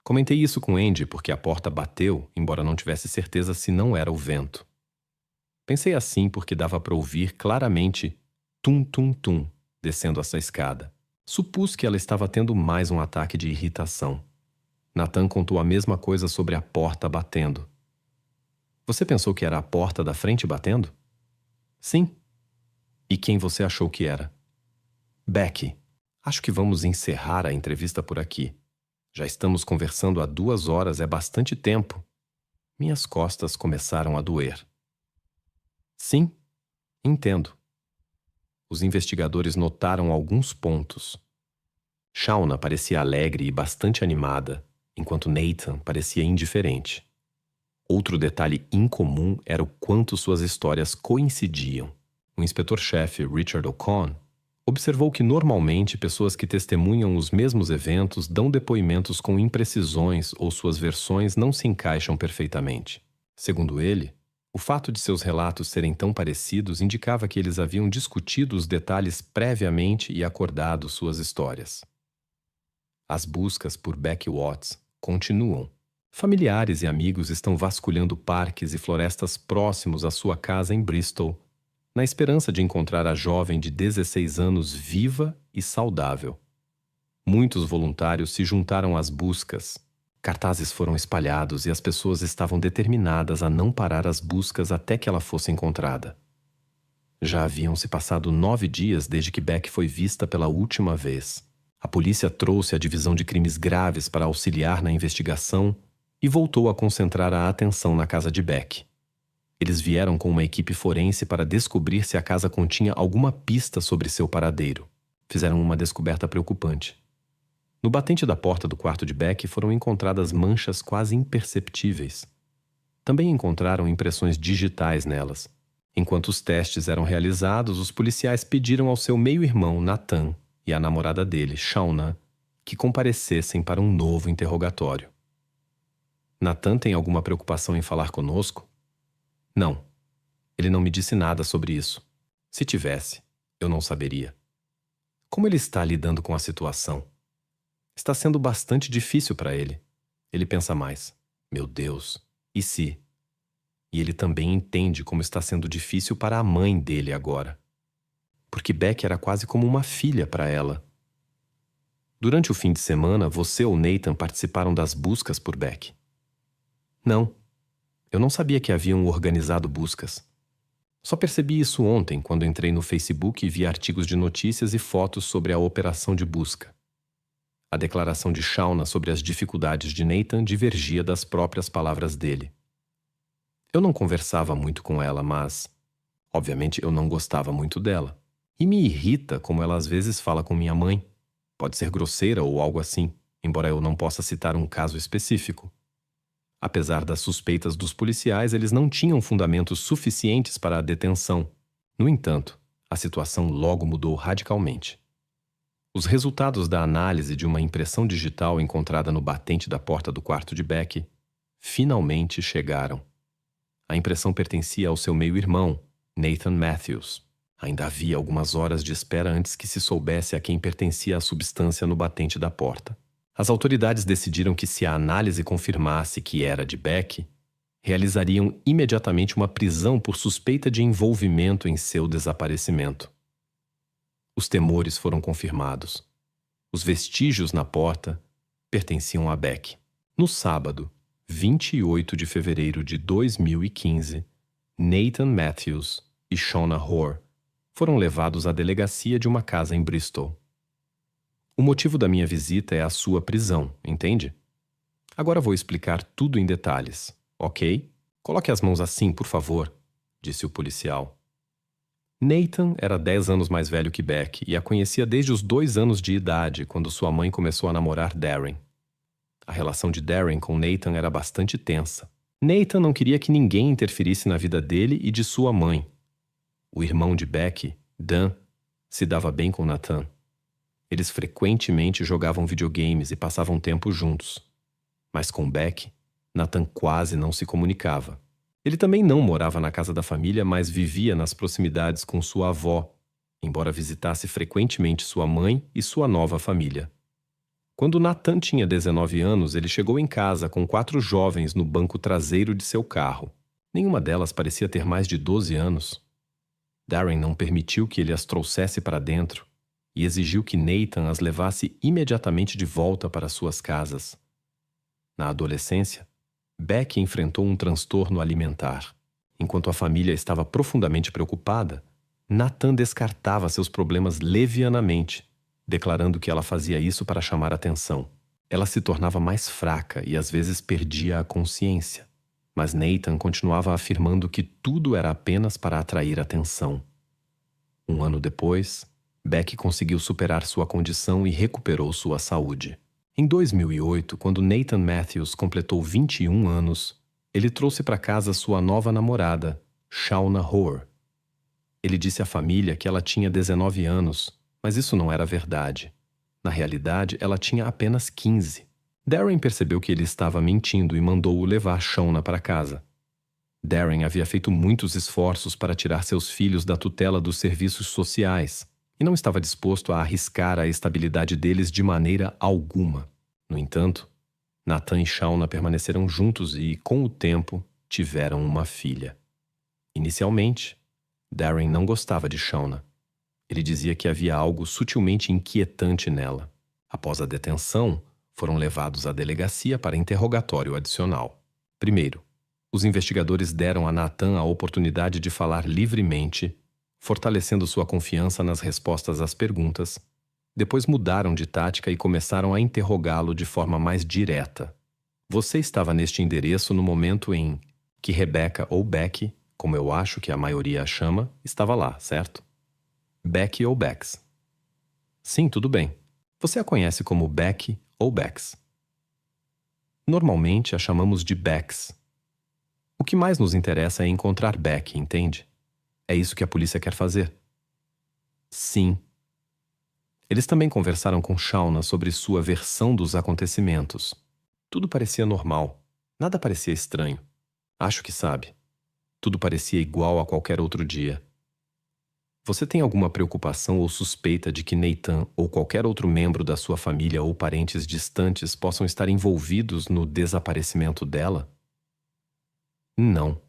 Comentei isso com Andy porque a porta bateu, embora não tivesse certeza se não era o vento. Pensei assim porque dava para ouvir claramente tum-tum-tum descendo essa escada. Supus que ela estava tendo mais um ataque de irritação. Nathan contou a mesma coisa sobre a porta batendo. Você pensou que era a porta da frente batendo? Sim. E quem você achou que era? Becky. Acho que vamos encerrar a entrevista por aqui. Já estamos conversando há 2 horas, é bastante tempo. Minhas costas começaram a doer. Sim, entendo. Os investigadores notaram alguns pontos. Shauna parecia alegre e bastante animada, enquanto Nathan parecia indiferente. Outro detalhe incomum era o quanto suas histórias coincidiam. O inspetor-chefe Richard O'Connor observou que normalmente pessoas que testemunham os mesmos eventos dão depoimentos com imprecisões ou suas versões não se encaixam perfeitamente. Segundo ele, o fato de seus relatos serem tão parecidos indicava que eles haviam discutido os detalhes previamente e acordado suas histórias. As buscas por Becky Watts continuam. Familiares e amigos estão vasculhando parques e florestas próximos à sua casa em Bristol, na esperança de encontrar a jovem de 16 anos viva e saudável. Muitos voluntários se juntaram às buscas. Cartazes foram espalhados e as pessoas estavam determinadas a não parar as buscas até que ela fosse encontrada. Já haviam se passado 9 dias desde que Beck foi vista pela última vez. A polícia trouxe a divisão de crimes graves para auxiliar na investigação e voltou a concentrar a atenção na casa de Beck. Eles vieram com uma equipe forense para descobrir se a casa continha alguma pista sobre seu paradeiro. Fizeram uma descoberta preocupante. No batente da porta do quarto de Beck foram encontradas manchas quase imperceptíveis. Também encontraram impressões digitais nelas. Enquanto os testes eram realizados, os policiais pediram ao seu meio-irmão, Nathan, e à namorada dele, Shauna, que comparecessem para um novo interrogatório. Nathan tem alguma preocupação em falar conosco? Não. Ele não me disse nada sobre isso. Se tivesse, eu não saberia. Como ele está lidando com a situação? Está sendo bastante difícil para ele. Ele pensa mais. Meu Deus, e se? E ele também entende como está sendo difícil para a mãe dele agora. Porque Beck era quase como uma filha para ela. Durante o fim de semana, você ou Nathan participaram das buscas por Beck? Não. Eu não sabia que haviam organizado buscas. Só percebi isso ontem, quando entrei no Facebook e vi artigos de notícias e fotos sobre a operação de busca. A declaração de Shauna sobre as dificuldades de Nathan divergia das próprias palavras dele. Eu não conversava muito com ela, mas, obviamente, eu não gostava muito dela. E me irrita como ela às vezes fala com minha mãe. Pode ser grosseira ou algo assim, embora eu não possa citar um caso específico. Apesar das suspeitas dos policiais, eles não tinham fundamentos suficientes para a detenção. No entanto, a situação logo mudou radicalmente. Os resultados da análise de uma impressão digital encontrada no batente da porta do quarto de Beck finalmente chegaram. A impressão pertencia ao seu meio-irmão, Nathan Matthews. Ainda havia algumas horas de espera antes que se soubesse a quem pertencia a substância no batente da porta. As autoridades decidiram que, se a análise confirmasse que era de Beck, realizariam imediatamente uma prisão por suspeita de envolvimento em seu desaparecimento. Os temores foram confirmados. Os vestígios na porta pertenciam a Beck. No sábado, 28 de fevereiro de 2015, Nathan Matthews e Shauna Hoare foram levados à delegacia de uma casa em Bristol. O motivo da minha visita é a sua prisão, entende? Agora vou explicar tudo em detalhes, ok? Coloque as mãos assim, por favor, disse o policial. Nathan era 10 anos mais velho que Beck e a conhecia desde os 2 anos de idade, quando sua mãe começou a namorar Darren. A relação de Darren com Nathan era bastante tensa. Nathan não queria que ninguém interferisse na vida dele e de sua mãe. O irmão de Beck, Dan, se dava bem com Nathan. Eles frequentemente jogavam videogames e passavam tempo juntos. Mas com Beck, Nathan quase não se comunicava. Ele também não morava na casa da família, mas vivia nas proximidades com sua avó, embora visitasse frequentemente sua mãe e sua nova família. Quando Nathan tinha 19 anos, ele chegou em casa com 4 jovens no banco traseiro de seu carro. Nenhuma delas parecia ter mais de 12 anos. Darren não permitiu que ele as trouxesse para dentro e exigiu que Nathan as levasse imediatamente de volta para suas casas. Na adolescência, Beck enfrentou um transtorno alimentar. Enquanto a família estava profundamente preocupada, Nathan descartava seus problemas levianamente, declarando que ela fazia isso para chamar atenção. Ela se tornava mais fraca e às vezes perdia a consciência. Mas Nathan continuava afirmando que tudo era apenas para atrair atenção. Um ano depois, Beck conseguiu superar sua condição e recuperou sua saúde. Em 2008, quando Nathan Matthews completou 21 anos, ele trouxe para casa sua nova namorada, Shauna Hoare. Ele disse à família que ela tinha 19 anos, mas isso não era verdade. Na realidade, ela tinha apenas 15. Darren percebeu que ele estava mentindo e mandou-o levar Shauna para casa. Darren havia feito muitos esforços para tirar seus filhos da tutela dos serviços sociais e não estava disposto a arriscar a estabilidade deles de maneira alguma. No entanto, Nathan e Shauna permaneceram juntos e, com o tempo, tiveram uma filha. Inicialmente, Darren não gostava de Shauna. Ele dizia que havia algo sutilmente inquietante nela. Após a detenção, foram levados à delegacia para interrogatório adicional. Primeiro, os investigadores deram a Nathan a oportunidade de falar livremente, fortalecendo sua confiança nas respostas às perguntas. Depois mudaram de tática e começaram a interrogá-lo de forma mais direta. Você estava neste endereço no momento em que Rebecca ou Beck, como eu acho que a maioria a chama, estava lá, certo? Beck ou Bex? Sim, tudo bem. Você a conhece como Beck ou Bex? Normalmente a chamamos de Bex. O que mais nos interessa é encontrar Beck, entende? É isso que a polícia quer fazer. Sim. Eles também conversaram com Shauna sobre sua versão dos acontecimentos. Tudo parecia normal. Nada parecia estranho. Acho que sabe. Tudo parecia igual a qualquer outro dia. Você tem alguma preocupação ou suspeita de que Nathan ou qualquer outro membro da sua família ou parentes distantes possam estar envolvidos no desaparecimento dela? Não.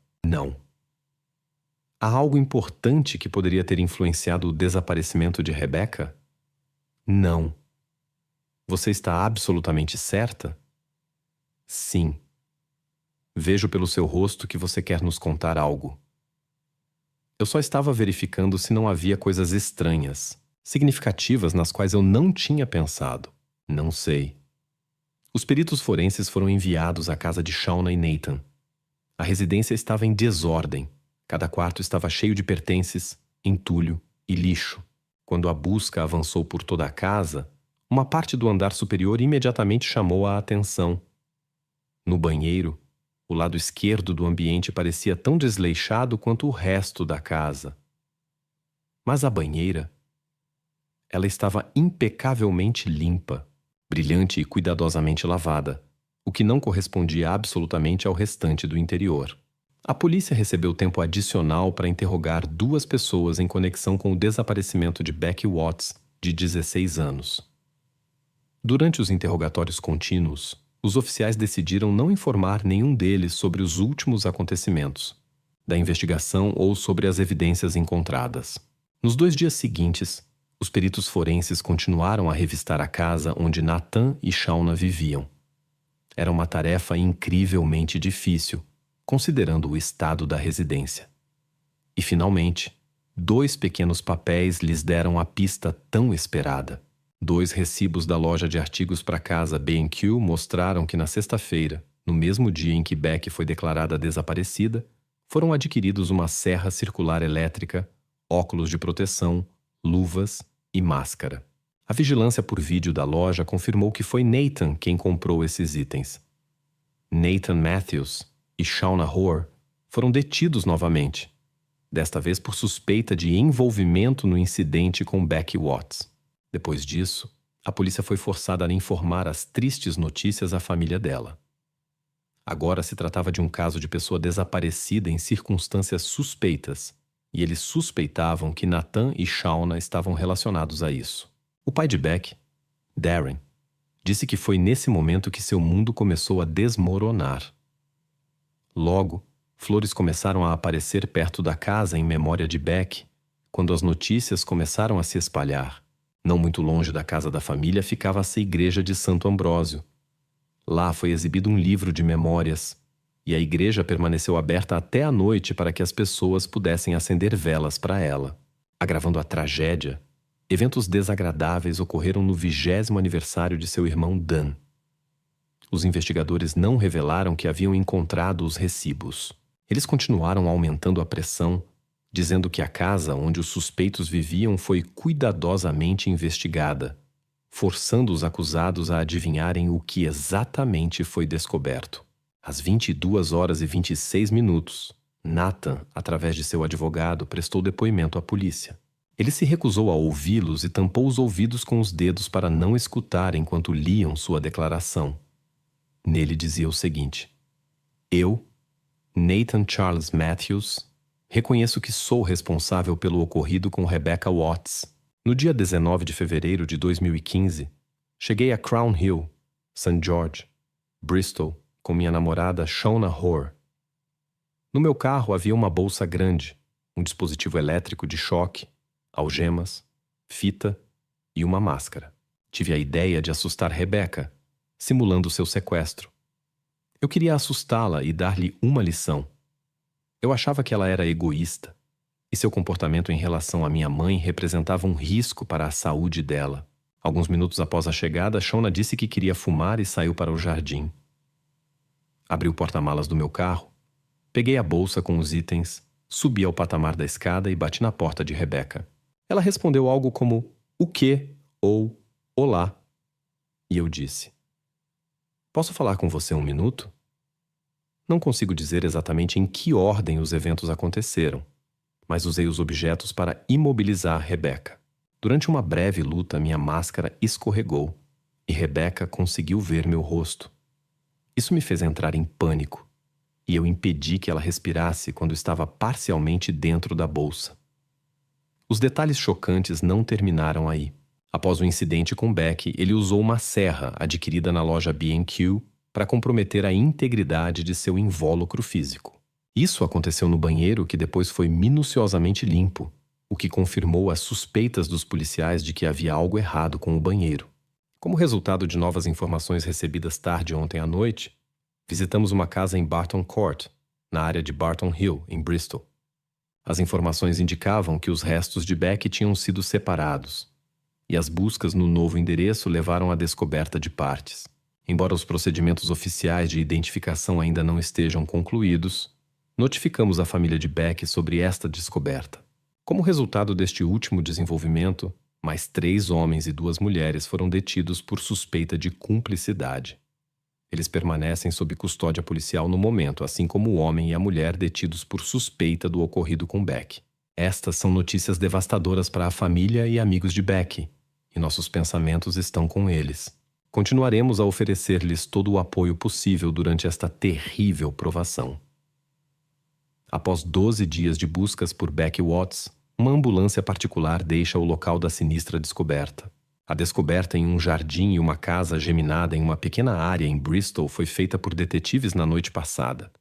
Há algo importante que poderia ter influenciado o desaparecimento de Rebecca? Não. Você está absolutamente certa? Sim. Vejo pelo seu rosto que você quer nos contar algo. Eu só estava verificando se não havia coisas estranhas, significativas nas quais eu não tinha pensado. Não sei. Os peritos forenses foram enviados à casa de Shauna e Nathan. A residência estava em desordem. Cada quarto estava cheio de pertences, entulho e lixo. Quando a busca avançou por toda a casa, uma parte do andar superior imediatamente chamou a atenção. No banheiro, o lado esquerdo do ambiente parecia tão desleixado quanto o resto da casa. Mas a banheira, ela estava impecavelmente limpa, brilhante e cuidadosamente lavada, o que não correspondia absolutamente ao restante do interior. A polícia recebeu tempo adicional para interrogar 2 pessoas em conexão com o desaparecimento de Becky Watts, de 16 anos. Durante os interrogatórios contínuos, os oficiais decidiram não informar nenhum deles sobre os últimos acontecimentos da investigação ou sobre as evidências encontradas. Nos 2 dias seguintes, os peritos forenses continuaram a revistar a casa onde Nathan e Shauna viviam. Era uma tarefa incrivelmente difícil, considerando o estado da residência. E, finalmente, 2 pequenos papéis lhes deram a pista tão esperada. 2 recibos da loja de artigos para casa B&Q mostraram que na sexta-feira, no mesmo dia em que Beck foi declarada desaparecida, foram adquiridos uma serra circular elétrica, óculos de proteção, luvas e máscara. A vigilância por vídeo da loja confirmou que foi Nathan quem comprou esses itens. Nathan Matthews e Shauna Hoare foram detidos novamente, desta vez por suspeita de envolvimento no incidente com Becky Watts. Depois disso, a polícia foi forçada a informar as tristes notícias à família dela. Agora se tratava de um caso de pessoa desaparecida em circunstâncias suspeitas, e eles suspeitavam que Nathan e Shauna estavam relacionados a isso. O pai de Beck, Darren, disse que foi nesse momento que seu mundo começou a desmoronar. Logo, flores começaram a aparecer perto da casa em memória de Beck, quando as notícias começaram a se espalhar. Não muito longe da casa da família ficava-se a igreja de Santo Ambrósio. Lá foi exibido um livro de memórias, e a igreja permaneceu aberta até a noite para que as pessoas pudessem acender velas para ela. Agravando a tragédia, eventos desagradáveis ocorreram no 20º aniversário de seu irmão Dan. Os investigadores não revelaram que haviam encontrado os recibos. Eles continuaram aumentando a pressão, dizendo que a casa onde os suspeitos viviam foi cuidadosamente investigada, forçando os acusados a adivinharem o que exatamente foi descoberto. Às 22h26, Nathan, através de seu advogado, prestou depoimento à polícia. Ele se recusou a ouvi-los e tampou os ouvidos com os dedos para não escutar enquanto liam sua declaração. Nele dizia o seguinte: Eu, Nathan Charles Matthews, reconheço que sou responsável pelo ocorrido com Rebecca Watts. No dia 19 de fevereiro de 2015, cheguei a Crown Hill, St. George, Bristol, com minha namorada Shauna Hoare. No meu carro havia uma bolsa grande, um dispositivo elétrico de choque, algemas, fita e uma máscara. Tive a ideia de assustar Rebecca, simulando seu sequestro. Eu queria assustá-la e dar-lhe uma lição. Eu achava que ela era egoísta, e seu comportamento em relação à minha mãe representava um risco para a saúde dela. Alguns minutos após a chegada, Shauna disse que queria fumar e saiu para o jardim. Abri o porta-malas do meu carro, peguei a bolsa com os itens, subi ao patamar da escada e bati na porta de Rebecca. Ela respondeu algo como "o quê?" ou "olá". E eu disse: "Posso falar com você um minuto?" Não consigo dizer exatamente em que ordem os eventos aconteceram, mas usei os objetos para imobilizar Rebecca. Durante uma breve luta, minha máscara escorregou e Rebecca conseguiu ver meu rosto. Isso me fez entrar em pânico, e eu impedi que ela respirasse quando estava parcialmente dentro da bolsa. Os detalhes chocantes não terminaram aí. Após o incidente com Beck, ele usou uma serra adquirida na loja B&Q para comprometer a integridade de seu invólucro físico. Isso aconteceu no banheiro, que depois foi minuciosamente limpo, o que confirmou as suspeitas dos policiais de que havia algo errado com o banheiro. Como resultado de novas informações recebidas tarde ontem à noite, visitamos uma casa em Barton Court, na área de Barton Hill, em Bristol. As informações indicavam que os restos de Beck tinham sido separados, e as buscas no novo endereço levaram à descoberta de partes. Embora os procedimentos oficiais de identificação ainda não estejam concluídos, notificamos a família de Beck sobre esta descoberta. Como resultado deste último desenvolvimento, mais 3 homens e 2 mulheres foram detidos por suspeita de cumplicidade. Eles permanecem sob custódia policial no momento, assim como o homem e a mulher detidos por suspeita do ocorrido com Beck. Estas são notícias devastadoras para a família e amigos de Beck, e nossos pensamentos estão com eles. Continuaremos a oferecer-lhes todo o apoio possível durante esta terrível provação. Após 12 dias de buscas por Becky Watts, uma ambulância particular deixa o local da sinistra descoberta. A descoberta em um jardim e uma casa geminada em uma pequena área em Bristol foi feita por detetives na noite passada.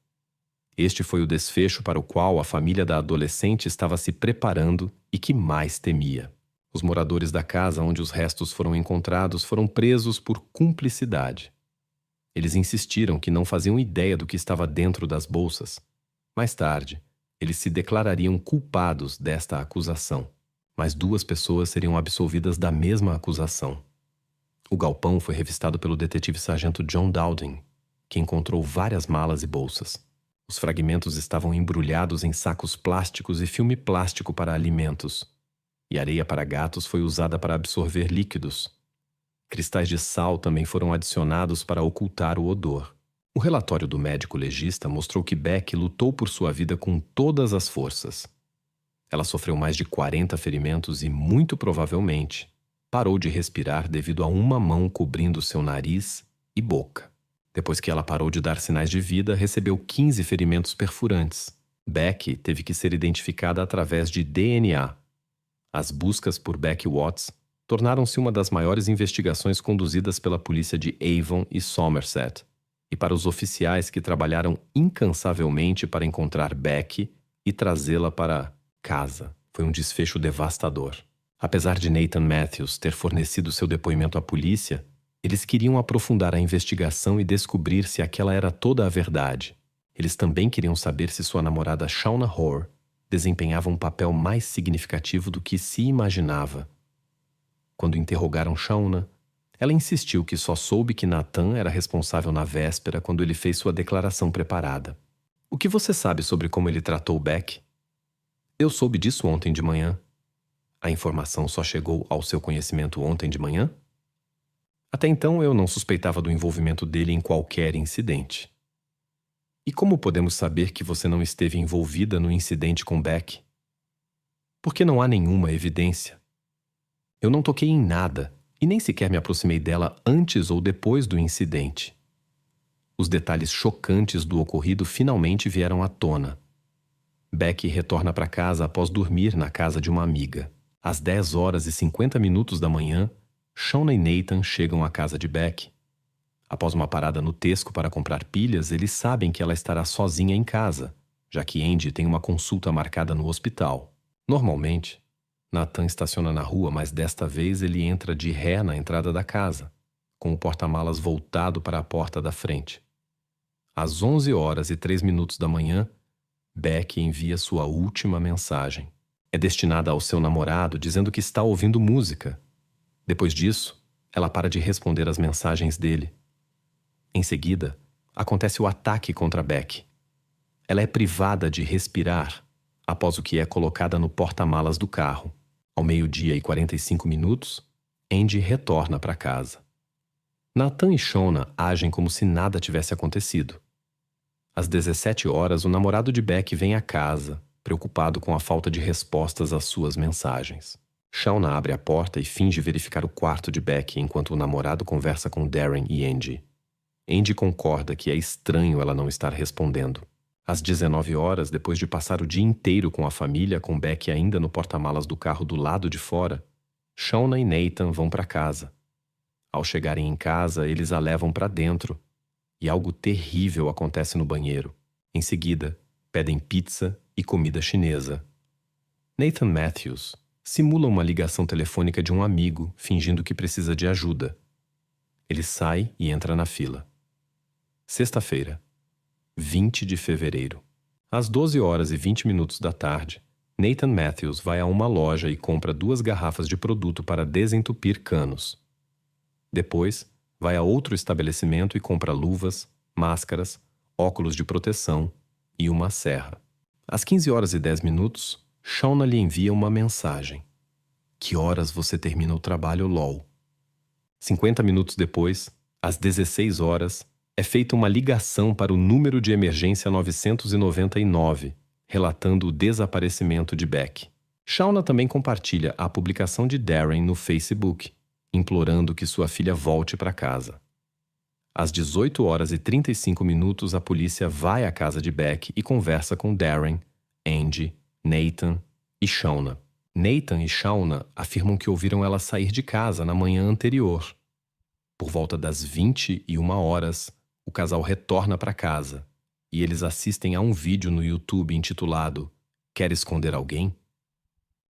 Este foi o desfecho para o qual a família da adolescente estava se preparando e que mais temia. Os moradores da casa onde os restos foram encontrados foram presos por cumplicidade. Eles insistiram que não faziam ideia do que estava dentro das bolsas. Mais tarde, eles se declarariam culpados desta acusação, mas 2 pessoas seriam absolvidas da mesma acusação. O galpão foi revistado pelo detetive sargento John Dowding, que encontrou várias malas e bolsas. Os fragmentos estavam embrulhados em sacos plásticos e filme plástico para alimentos, e areia para gatos foi usada para absorver líquidos. Cristais de sal também foram adicionados para ocultar o odor. O relatório do médico legista mostrou que Beck lutou por sua vida com todas as forças. Ela sofreu mais de 40 ferimentos e, muito provavelmente, parou de respirar devido a uma mão cobrindo seu nariz e boca. Depois que ela parou de dar sinais de vida, recebeu 15 ferimentos perfurantes. Beck teve que ser identificada através de DNA. As buscas por Beck Watts tornaram-se uma das maiores investigações conduzidas pela polícia de Avon e Somerset. E para os oficiais que trabalharam incansavelmente para encontrar Beck e trazê-la para casa, foi um desfecho devastador. Apesar de Nathan Matthews ter fornecido seu depoimento à polícia, eles queriam aprofundar a investigação e descobrir se aquela era toda a verdade. Eles também queriam saber se sua namorada Shauna Hoare desempenhava um papel mais significativo do que se imaginava. Quando interrogaram Shauna, ela insistiu que só soube que Nathan era responsável na véspera quando ele fez sua declaração preparada. O que você sabe sobre como ele tratou Beck? Eu soube disso ontem de manhã. A informação só chegou ao seu conhecimento ontem de manhã? Até então eu não suspeitava do envolvimento dele em qualquer incidente. E como podemos saber que você não esteve envolvida no incidente com Beck? Porque não há nenhuma evidência. Eu não toquei em nada e nem sequer me aproximei dela antes ou depois do incidente. Os detalhes chocantes do ocorrido finalmente vieram à tona. Beck retorna para casa após dormir na casa de uma amiga. Às 10h50 da manhã, Shauna e Nathan chegam à casa de Beck. Após uma parada no Tesco para comprar pilhas, eles sabem que ela estará sozinha em casa, já que Andy tem uma consulta marcada no hospital. Normalmente, Nathan estaciona na rua, mas desta vez ele entra de ré na entrada da casa, com o porta-malas voltado para a porta da frente. Às 11h03 da manhã, Beck envia sua última mensagem. É destinada ao seu namorado, dizendo que está ouvindo música. Depois disso, ela para de responder às mensagens dele. Em seguida, acontece o ataque contra Beck. Ela é privada de respirar após o que é colocada no porta-malas do carro. Ao 12h45, Andy retorna para casa. Nathan e Shauna agem como se nada tivesse acontecido. Às 17h, o namorado de Beck vem à casa, preocupado com a falta de respostas às suas mensagens. Shauna abre a porta e finge verificar o quarto de Beck enquanto o namorado conversa com Darren e Andy. Andy concorda que é estranho ela não estar respondendo. Às 19h, depois de passar o dia inteiro com a família, com Beck ainda no porta-malas do carro do lado de fora, Shauna e Nathan vão para casa. Ao chegarem em casa, eles a levam para dentro e algo terrível acontece no banheiro. Em seguida, pedem pizza e comida chinesa. Nathan Matthews simula uma ligação telefônica de um amigo, fingindo que precisa de ajuda. Ele sai e entra na fila. Sexta-feira, 20 de fevereiro. Às 12h20 da tarde, Nathan Matthews vai a uma loja e compra 2 garrafas de produto para desentupir canos. Depois, vai a outro estabelecimento e compra luvas, máscaras, óculos de proteção e uma serra. Às 15h10, Shauna lhe envia uma mensagem. Que horas você termina o trabalho, LOL? 50 minutos depois, às 16h, é feita uma ligação para o número de emergência 999, relatando o desaparecimento de Beck. Shauna também compartilha a publicação de Darren no Facebook, implorando que sua filha volte para casa. Às 18h35, a polícia vai à casa de Beck e conversa com Darren, Andy, Nathan e Shauna. Nathan e Shauna afirmam que ouviram ela sair de casa na manhã anterior. Por volta das 21h, o casal retorna para casa e eles assistem a um vídeo no YouTube intitulado Quer esconder alguém?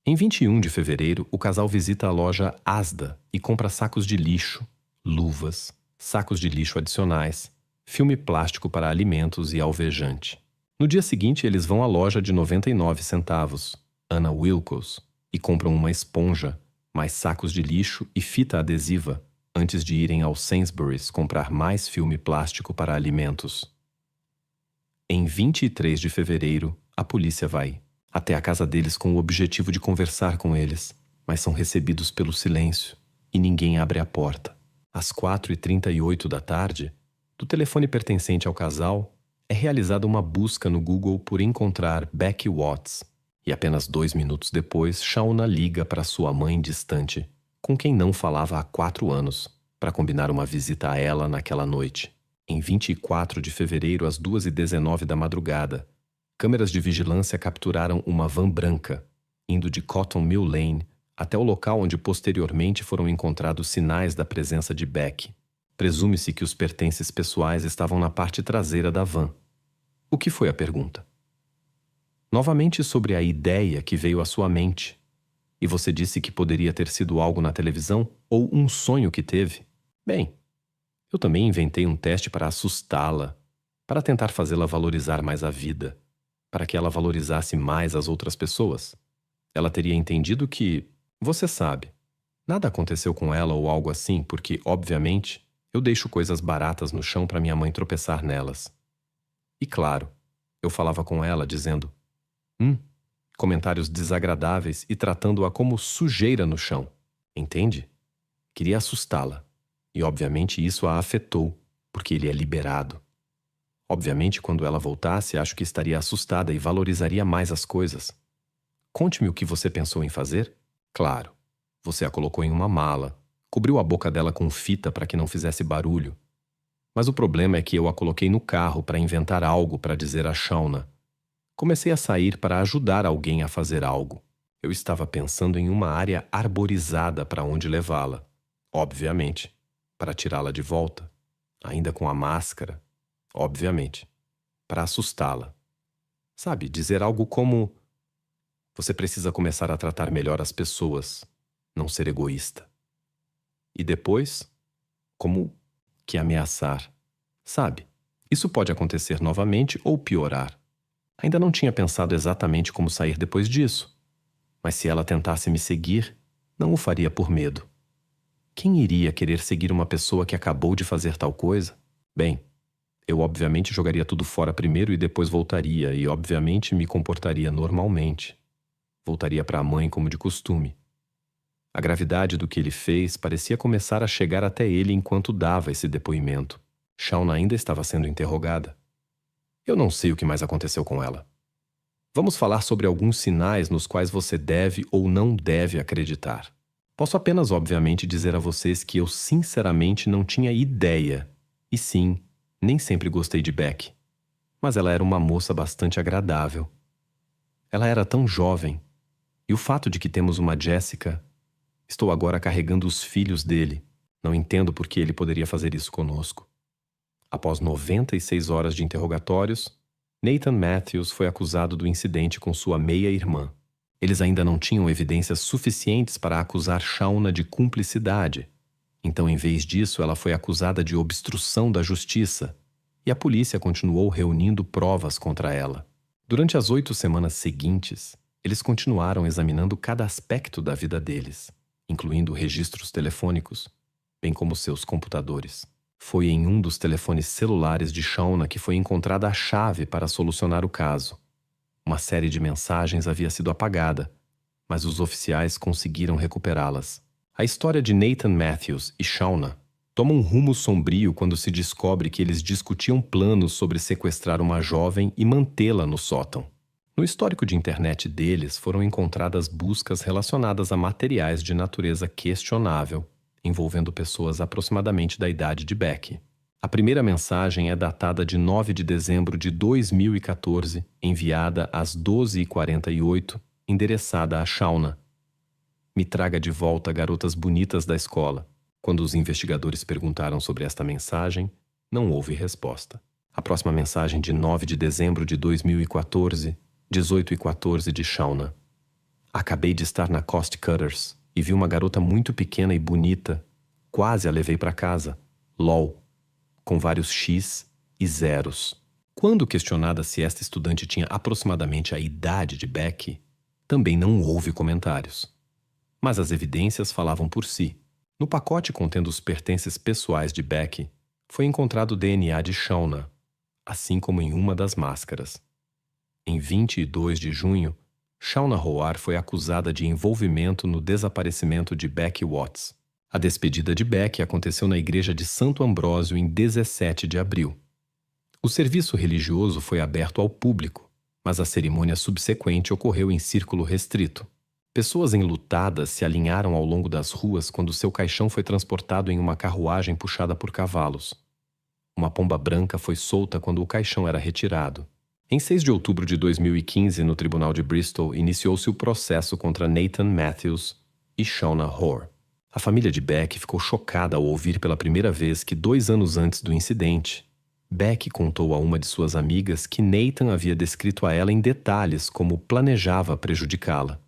Em 21 de fevereiro, o casal visita a loja Asda e compra sacos de lixo, luvas, sacos de lixo adicionais, filme plástico para alimentos e alvejante. No dia seguinte, eles vão à loja de 99 centavos, Anna Wilkos, e compram uma esponja, mais sacos de lixo e fita adesiva, antes de irem ao Sainsbury's comprar mais filme plástico para alimentos. Em 23 de fevereiro, a polícia vai até a casa deles com o objetivo de conversar com eles, mas são recebidos pelo silêncio e ninguém abre a porta. Às 4h38 da tarde, do telefone pertencente ao casal, é realizada uma busca no Google por encontrar Becky Watts. E apenas 2 minutos depois, Shauna liga para sua mãe distante, com quem não falava há 4 anos, para combinar uma visita a ela naquela noite. Em 24 de fevereiro, às 2h19 da madrugada, câmeras de vigilância capturaram uma van branca, indo de Cotton Mill Lane até o local onde posteriormente foram encontrados sinais da presença de Becky. Presume-se que os pertences pessoais estavam na parte traseira da van. O que foi a pergunta? Novamente sobre a ideia que veio à sua mente. E você disse que poderia ter sido algo na televisão ou um sonho que teve? Bem, eu também inventei um teste para assustá-la, para tentar fazê-la valorizar mais a vida, para que ela valorizasse mais as outras pessoas. Ela teria entendido que, você sabe, nada aconteceu com ela ou algo assim, porque, obviamente, eu deixo coisas baratas no chão para minha mãe tropeçar nelas. E claro, eu falava com ela dizendo, comentários desagradáveis e tratando-a como sujeira no chão. Entende? Queria assustá-la. E obviamente isso a afetou, porque ele é liberado. Obviamente, quando ela voltasse, acho que estaria assustada e valorizaria mais as coisas. Conte-me o que você pensou em fazer? Claro, você a colocou em uma mala, cobriu a boca dela com fita para que não fizesse barulho. Mas o problema é que eu a coloquei no carro para inventar algo para dizer a Shauna. Comecei a sair para ajudar alguém a fazer algo. Eu estava pensando em uma área arborizada para onde levá-la. Obviamente, para tirá-la de volta, ainda com a máscara. Obviamente, para assustá-la. Sabe, dizer algo como: você precisa começar a tratar melhor as pessoas, não ser egoísta. E depois, como que ameaçar. Sabe, isso pode acontecer novamente ou piorar. Ainda não tinha pensado exatamente como sair depois disso. Mas se ela tentasse me seguir, não o faria por medo. Quem iria querer seguir uma pessoa que acabou de fazer tal coisa? Bem, eu obviamente jogaria tudo fora primeiro e depois voltaria e obviamente me comportaria normalmente. Voltaria para a mãe como de costume. A gravidade do que ele fez parecia começar a chegar até ele enquanto dava esse depoimento. Shauna ainda estava sendo interrogada. Eu não sei o que mais aconteceu com ela. Vamos falar sobre alguns sinais nos quais você deve ou não deve acreditar. Posso apenas, obviamente, dizer a vocês que eu sinceramente não tinha ideia. E sim, nem sempre gostei de Becky. Mas ela era uma moça bastante agradável. Ela era tão jovem. E o fato de que temos uma Jessica... Estou agora carregando os filhos dele. Não entendo por que ele poderia fazer isso conosco. Após 96 horas de interrogatórios, Nathan Matthews foi acusado do incidente com sua meia-irmã. Eles ainda não tinham evidências suficientes para acusar Shauna de cumplicidade. Então, em vez disso, ela foi acusada de obstrução da justiça, e a polícia continuou reunindo provas contra ela. Durante as 8 semanas seguintes, eles continuaram examinando cada aspecto da vida deles, incluindo registros telefônicos, bem como seus computadores. Foi em um dos telefones celulares de Shauna que foi encontrada a chave para solucionar o caso. Uma série de mensagens havia sido apagada, mas os oficiais conseguiram recuperá-las. A história de Nathan Matthews e Shauna toma um rumo sombrio quando se descobre que eles discutiam planos sobre sequestrar uma jovem e mantê-la no sótão. No histórico de internet deles foram encontradas buscas relacionadas a materiais de natureza questionável, envolvendo pessoas aproximadamente da idade de Becky. A primeira mensagem é datada de 9 de dezembro de 2014, enviada às 12h48, endereçada a Shauna. Me traga de volta garotas bonitas da escola. Quando os investigadores perguntaram sobre esta mensagem, não houve resposta. A próxima mensagem de 9 de dezembro de 2014, 18h14 de Shauna. Acabei de estar na Cost Cutters e vi uma garota muito pequena e bonita. Quase a levei para casa. LOL. Com vários X e zeros. Quando questionada se esta estudante tinha aproximadamente a idade de Becky, também não houve comentários. Mas as evidências falavam por si. No pacote contendo os pertences pessoais de Becky, foi encontrado o DNA de Shauna, assim como em uma das máscaras. Em 22 de junho, Shauna Howard foi acusada de envolvimento no desaparecimento de Becky Watts. A despedida de Becky aconteceu na igreja de Santo Ambrósio em 17 de abril. O serviço religioso foi aberto ao público, mas a cerimônia subsequente ocorreu em círculo restrito. Pessoas enlutadas se alinharam ao longo das ruas quando seu caixão foi transportado em uma carruagem puxada por cavalos. Uma pomba branca foi solta quando o caixão era retirado. Em 6 de outubro de 2015, no Tribunal de Bristol, iniciou-se o processo contra Nathan Matthews e Shauna Howard. A família de Becky ficou chocada ao ouvir pela primeira vez que 2 anos antes do incidente, Becky contou a uma de suas amigas que Nathan havia descrito a ela em detalhes como planejava prejudicá-la.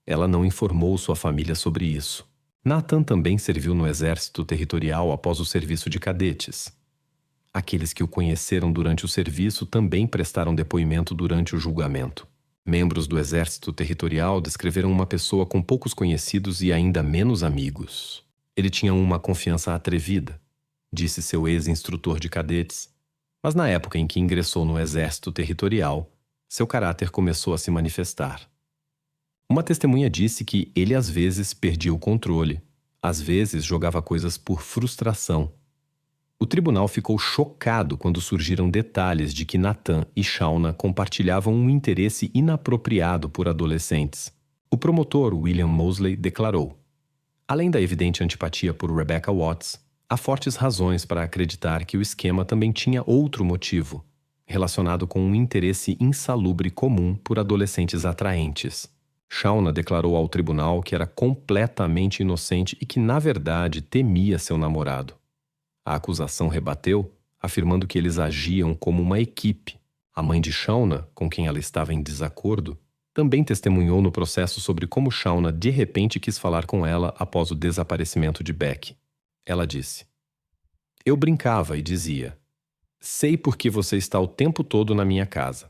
Ela não informou sua família sobre isso. Nathan também serviu no Exército Territorial após o serviço de cadetes. Aqueles que o conheceram durante o serviço também prestaram depoimento durante o julgamento. Membros do Exército Territorial descreveram uma pessoa com poucos conhecidos e ainda menos amigos. Ele tinha uma confiança atrevida, disse seu ex-instrutor de cadetes, mas na época em que ingressou no Exército Territorial, seu caráter começou a se manifestar. Uma testemunha disse que ele às vezes perdia o controle, às vezes jogava coisas por frustração. O tribunal ficou chocado quando surgiram detalhes de que Nathan e Shauna compartilhavam um interesse inapropriado por adolescentes. O promotor William Mosley declarou: além da evidente antipatia por Rebecca Watts, há fortes razões para acreditar que o esquema também tinha outro motivo, relacionado com um interesse insalubre comum por adolescentes atraentes. Shauna declarou ao tribunal que era completamente inocente e que, na verdade, temia seu namorado. A acusação rebateu, afirmando que eles agiam como uma equipe. A mãe de Shauna, com quem ela estava em desacordo, também testemunhou no processo sobre como Shauna de repente quis falar com ela após o desaparecimento de Becky. Ela disse: eu brincava e dizia: sei por que você está o tempo todo na minha casa.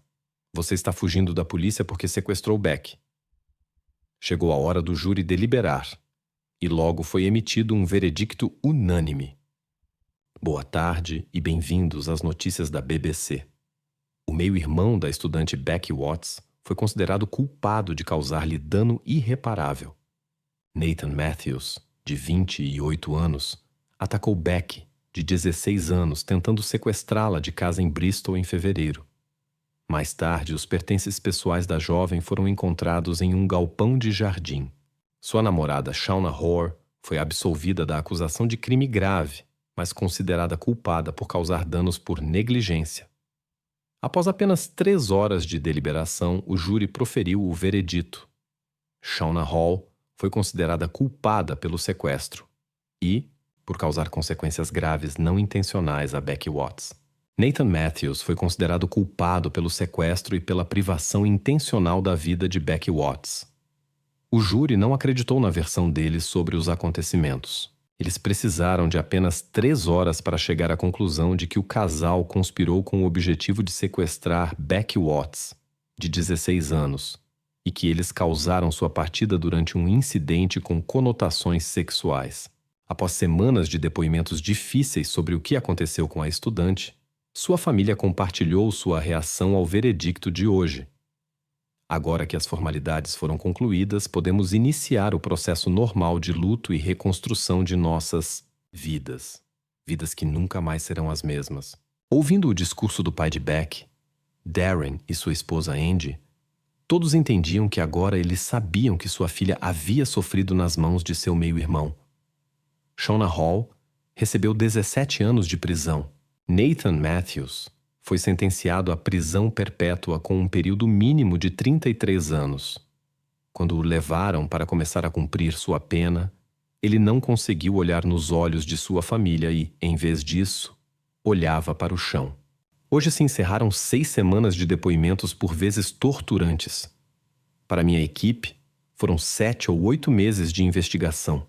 Você está fugindo da polícia porque sequestrou Becky. Chegou a hora do júri deliberar, e logo foi emitido um veredicto unânime. Boa tarde e bem-vindos às notícias da BBC. O meio-irmão da estudante Becky Watts foi considerado culpado de causar-lhe dano irreparável. Nathan Matthews, de 28 anos, atacou Becky, de 16 anos, tentando sequestrá-la de casa em Bristol em fevereiro. Mais tarde, os pertences pessoais da jovem foram encontrados em um galpão de jardim. Sua namorada, Shauna Howard, foi absolvida da acusação de crime grave, mas considerada culpada por causar danos por negligência. Após apenas 3 horas de deliberação, o júri proferiu o veredito. Shauna Hall foi considerada culpada pelo sequestro e por causar consequências graves não intencionais a Becky Watts. Nathan Matthews foi considerado culpado pelo sequestro e pela privação intencional da vida de Becky Watts. O júri não acreditou na versão deles sobre os acontecimentos. Eles precisaram de apenas 3 horas para chegar à conclusão de que o casal conspirou com o objetivo de sequestrar Becky Watts, de 16 anos, e que eles causaram sua partida durante um incidente com conotações sexuais. Após semanas de depoimentos difíceis sobre o que aconteceu com a estudante, sua família compartilhou sua reação ao veredicto de hoje. Agora que as formalidades foram concluídas, podemos iniciar o processo normal de luto e reconstrução de nossas vidas. Vidas que nunca mais serão as mesmas. Ouvindo o discurso do pai de Beck, Darren e sua esposa Andy, todos entendiam que agora eles sabiam que sua filha havia sofrido nas mãos de seu meio-irmão. Shauna Hall recebeu 17 anos de prisão. Nathan Matthews foi sentenciado à prisão perpétua com um período mínimo de 33 anos. Quando o levaram para começar a cumprir sua pena, ele não conseguiu olhar nos olhos de sua família e, em vez disso, olhava para o chão. Hoje se encerraram 6 semanas de depoimentos por vezes torturantes. Para minha equipe, foram 7 ou 8 meses de investigação.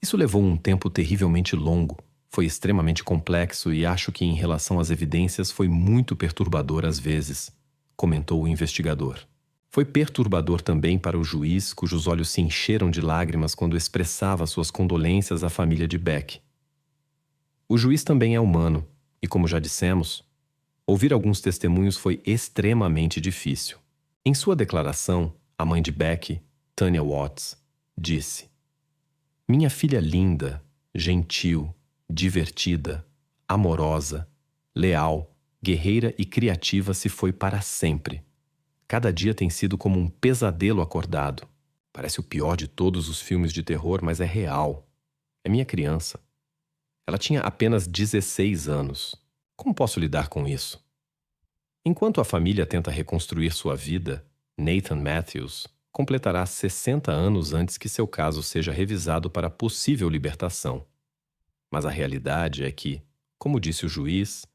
Isso levou um tempo terrivelmente longo. Foi extremamente complexo e acho que, em relação às evidências, foi muito perturbador às vezes, comentou o investigador. Foi perturbador também para o juiz, cujos olhos se encheram de lágrimas quando expressava suas condolências à família de Beck. O juiz também é humano, e como já dissemos, ouvir alguns testemunhos foi extremamente difícil. Em sua declaração, a mãe de Beck, Tanya Watts, disse: "Minha filha linda, gentil, divertida, amorosa, leal, guerreira e criativa se foi para sempre. Cada dia tem sido como um pesadelo acordado. Parece o pior de todos os filmes de terror, mas é real. É minha criança. Ela tinha apenas 16 anos. Como posso lidar com isso?" Enquanto a família tenta reconstruir sua vida, Nathan Matthews completará 60 anos antes que seu caso seja revisado para possível libertação. Mas a realidade é que, como disse o juiz,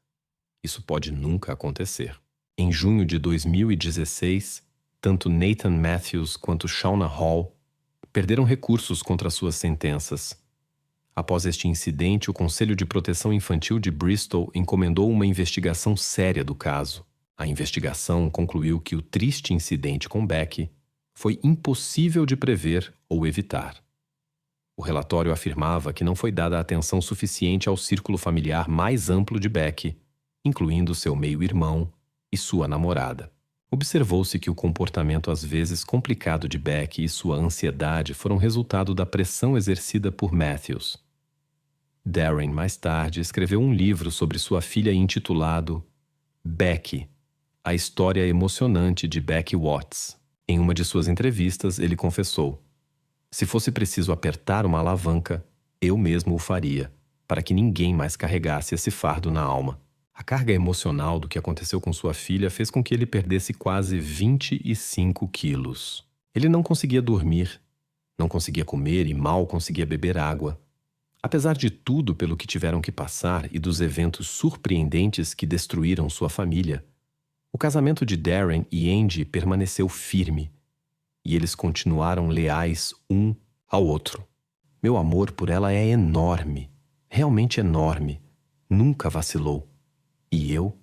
isso pode nunca acontecer. Em junho de 2016, tanto Nathan Matthews quanto Shauna Hall perderam recursos contra suas sentenças. Após este incidente, o Conselho de Proteção Infantil de Bristol encomendou uma investigação séria do caso. A investigação concluiu que o triste incidente com Beck foi impossível de prever ou evitar. O relatório afirmava que não foi dada atenção suficiente ao círculo familiar mais amplo de Beck, incluindo seu meio-irmão e sua namorada. Observou-se que o comportamento às vezes complicado de Beck e sua ansiedade foram resultado da pressão exercida por Matthews. Darren, mais tarde, escreveu um livro sobre sua filha intitulado Beck, a história emocionante de Beck Watts. Em uma de suas entrevistas, ele confessou: "Se fosse preciso apertar uma alavanca, eu mesmo o faria, para que ninguém mais carregasse esse fardo na alma." A carga emocional do que aconteceu com sua filha fez com que ele perdesse quase 25 quilos. Ele não conseguia dormir, não conseguia comer e mal conseguia beber água. Apesar de tudo pelo que tiveram que passar e dos eventos surpreendentes que destruíram sua família, o casamento de Darren e Angie permaneceu firme, e eles continuaram leais um ao outro. Meu amor por ela é enorme, realmente enorme, nunca vacilou. E eu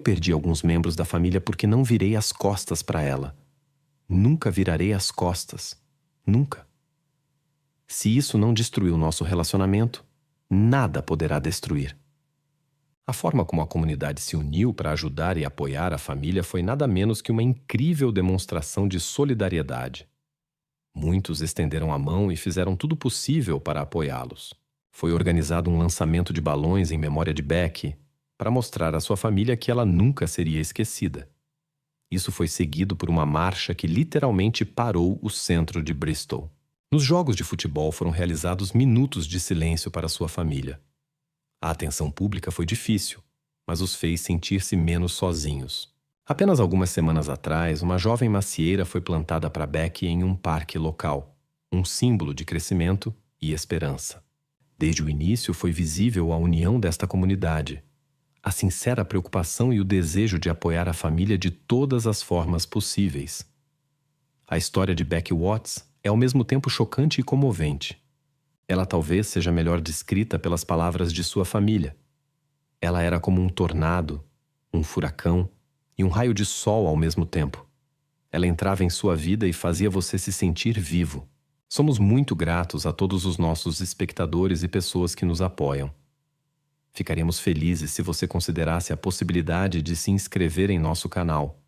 perdi alguns membros da família porque não virei as costas para ela. Nunca virarei as costas, nunca. Se isso não destruiu nosso relacionamento, nada poderá destruir. A forma como a comunidade se uniu para ajudar e apoiar a família foi nada menos que uma incrível demonstração de solidariedade. Muitos estenderam a mão e fizeram tudo possível para apoiá-los. Foi organizado um lançamento de balões em memória de Beck para mostrar à sua família que ela nunca seria esquecida. Isso foi seguido por uma marcha que literalmente parou o centro de Bristol. Nos jogos de futebol foram realizados minutos de silêncio para sua família. A atenção pública foi difícil, mas os fez sentir-se menos sozinhos. Apenas algumas semanas atrás, uma jovem macieira foi plantada para Beck em um parque local, um símbolo de crescimento e esperança. Desde o início foi visível a união desta comunidade, a sincera preocupação e o desejo de apoiar a família de todas as formas possíveis. A história de Beck Watts é ao mesmo tempo chocante e comovente. Ela talvez seja melhor descrita pelas palavras de sua família. Ela era como um tornado, um furacão e um raio de sol ao mesmo tempo. Ela entrava em sua vida e fazia você se sentir vivo. Somos muito gratos a todos os nossos espectadores e pessoas que nos apoiam. Ficaríamos felizes se você considerasse a possibilidade de se inscrever em nosso canal.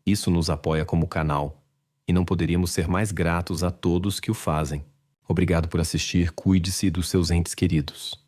Isso nos apoia como canal, e não poderíamos ser mais gratos a todos que o fazem. Obrigado por assistir, cuide-se dos seus entes queridos.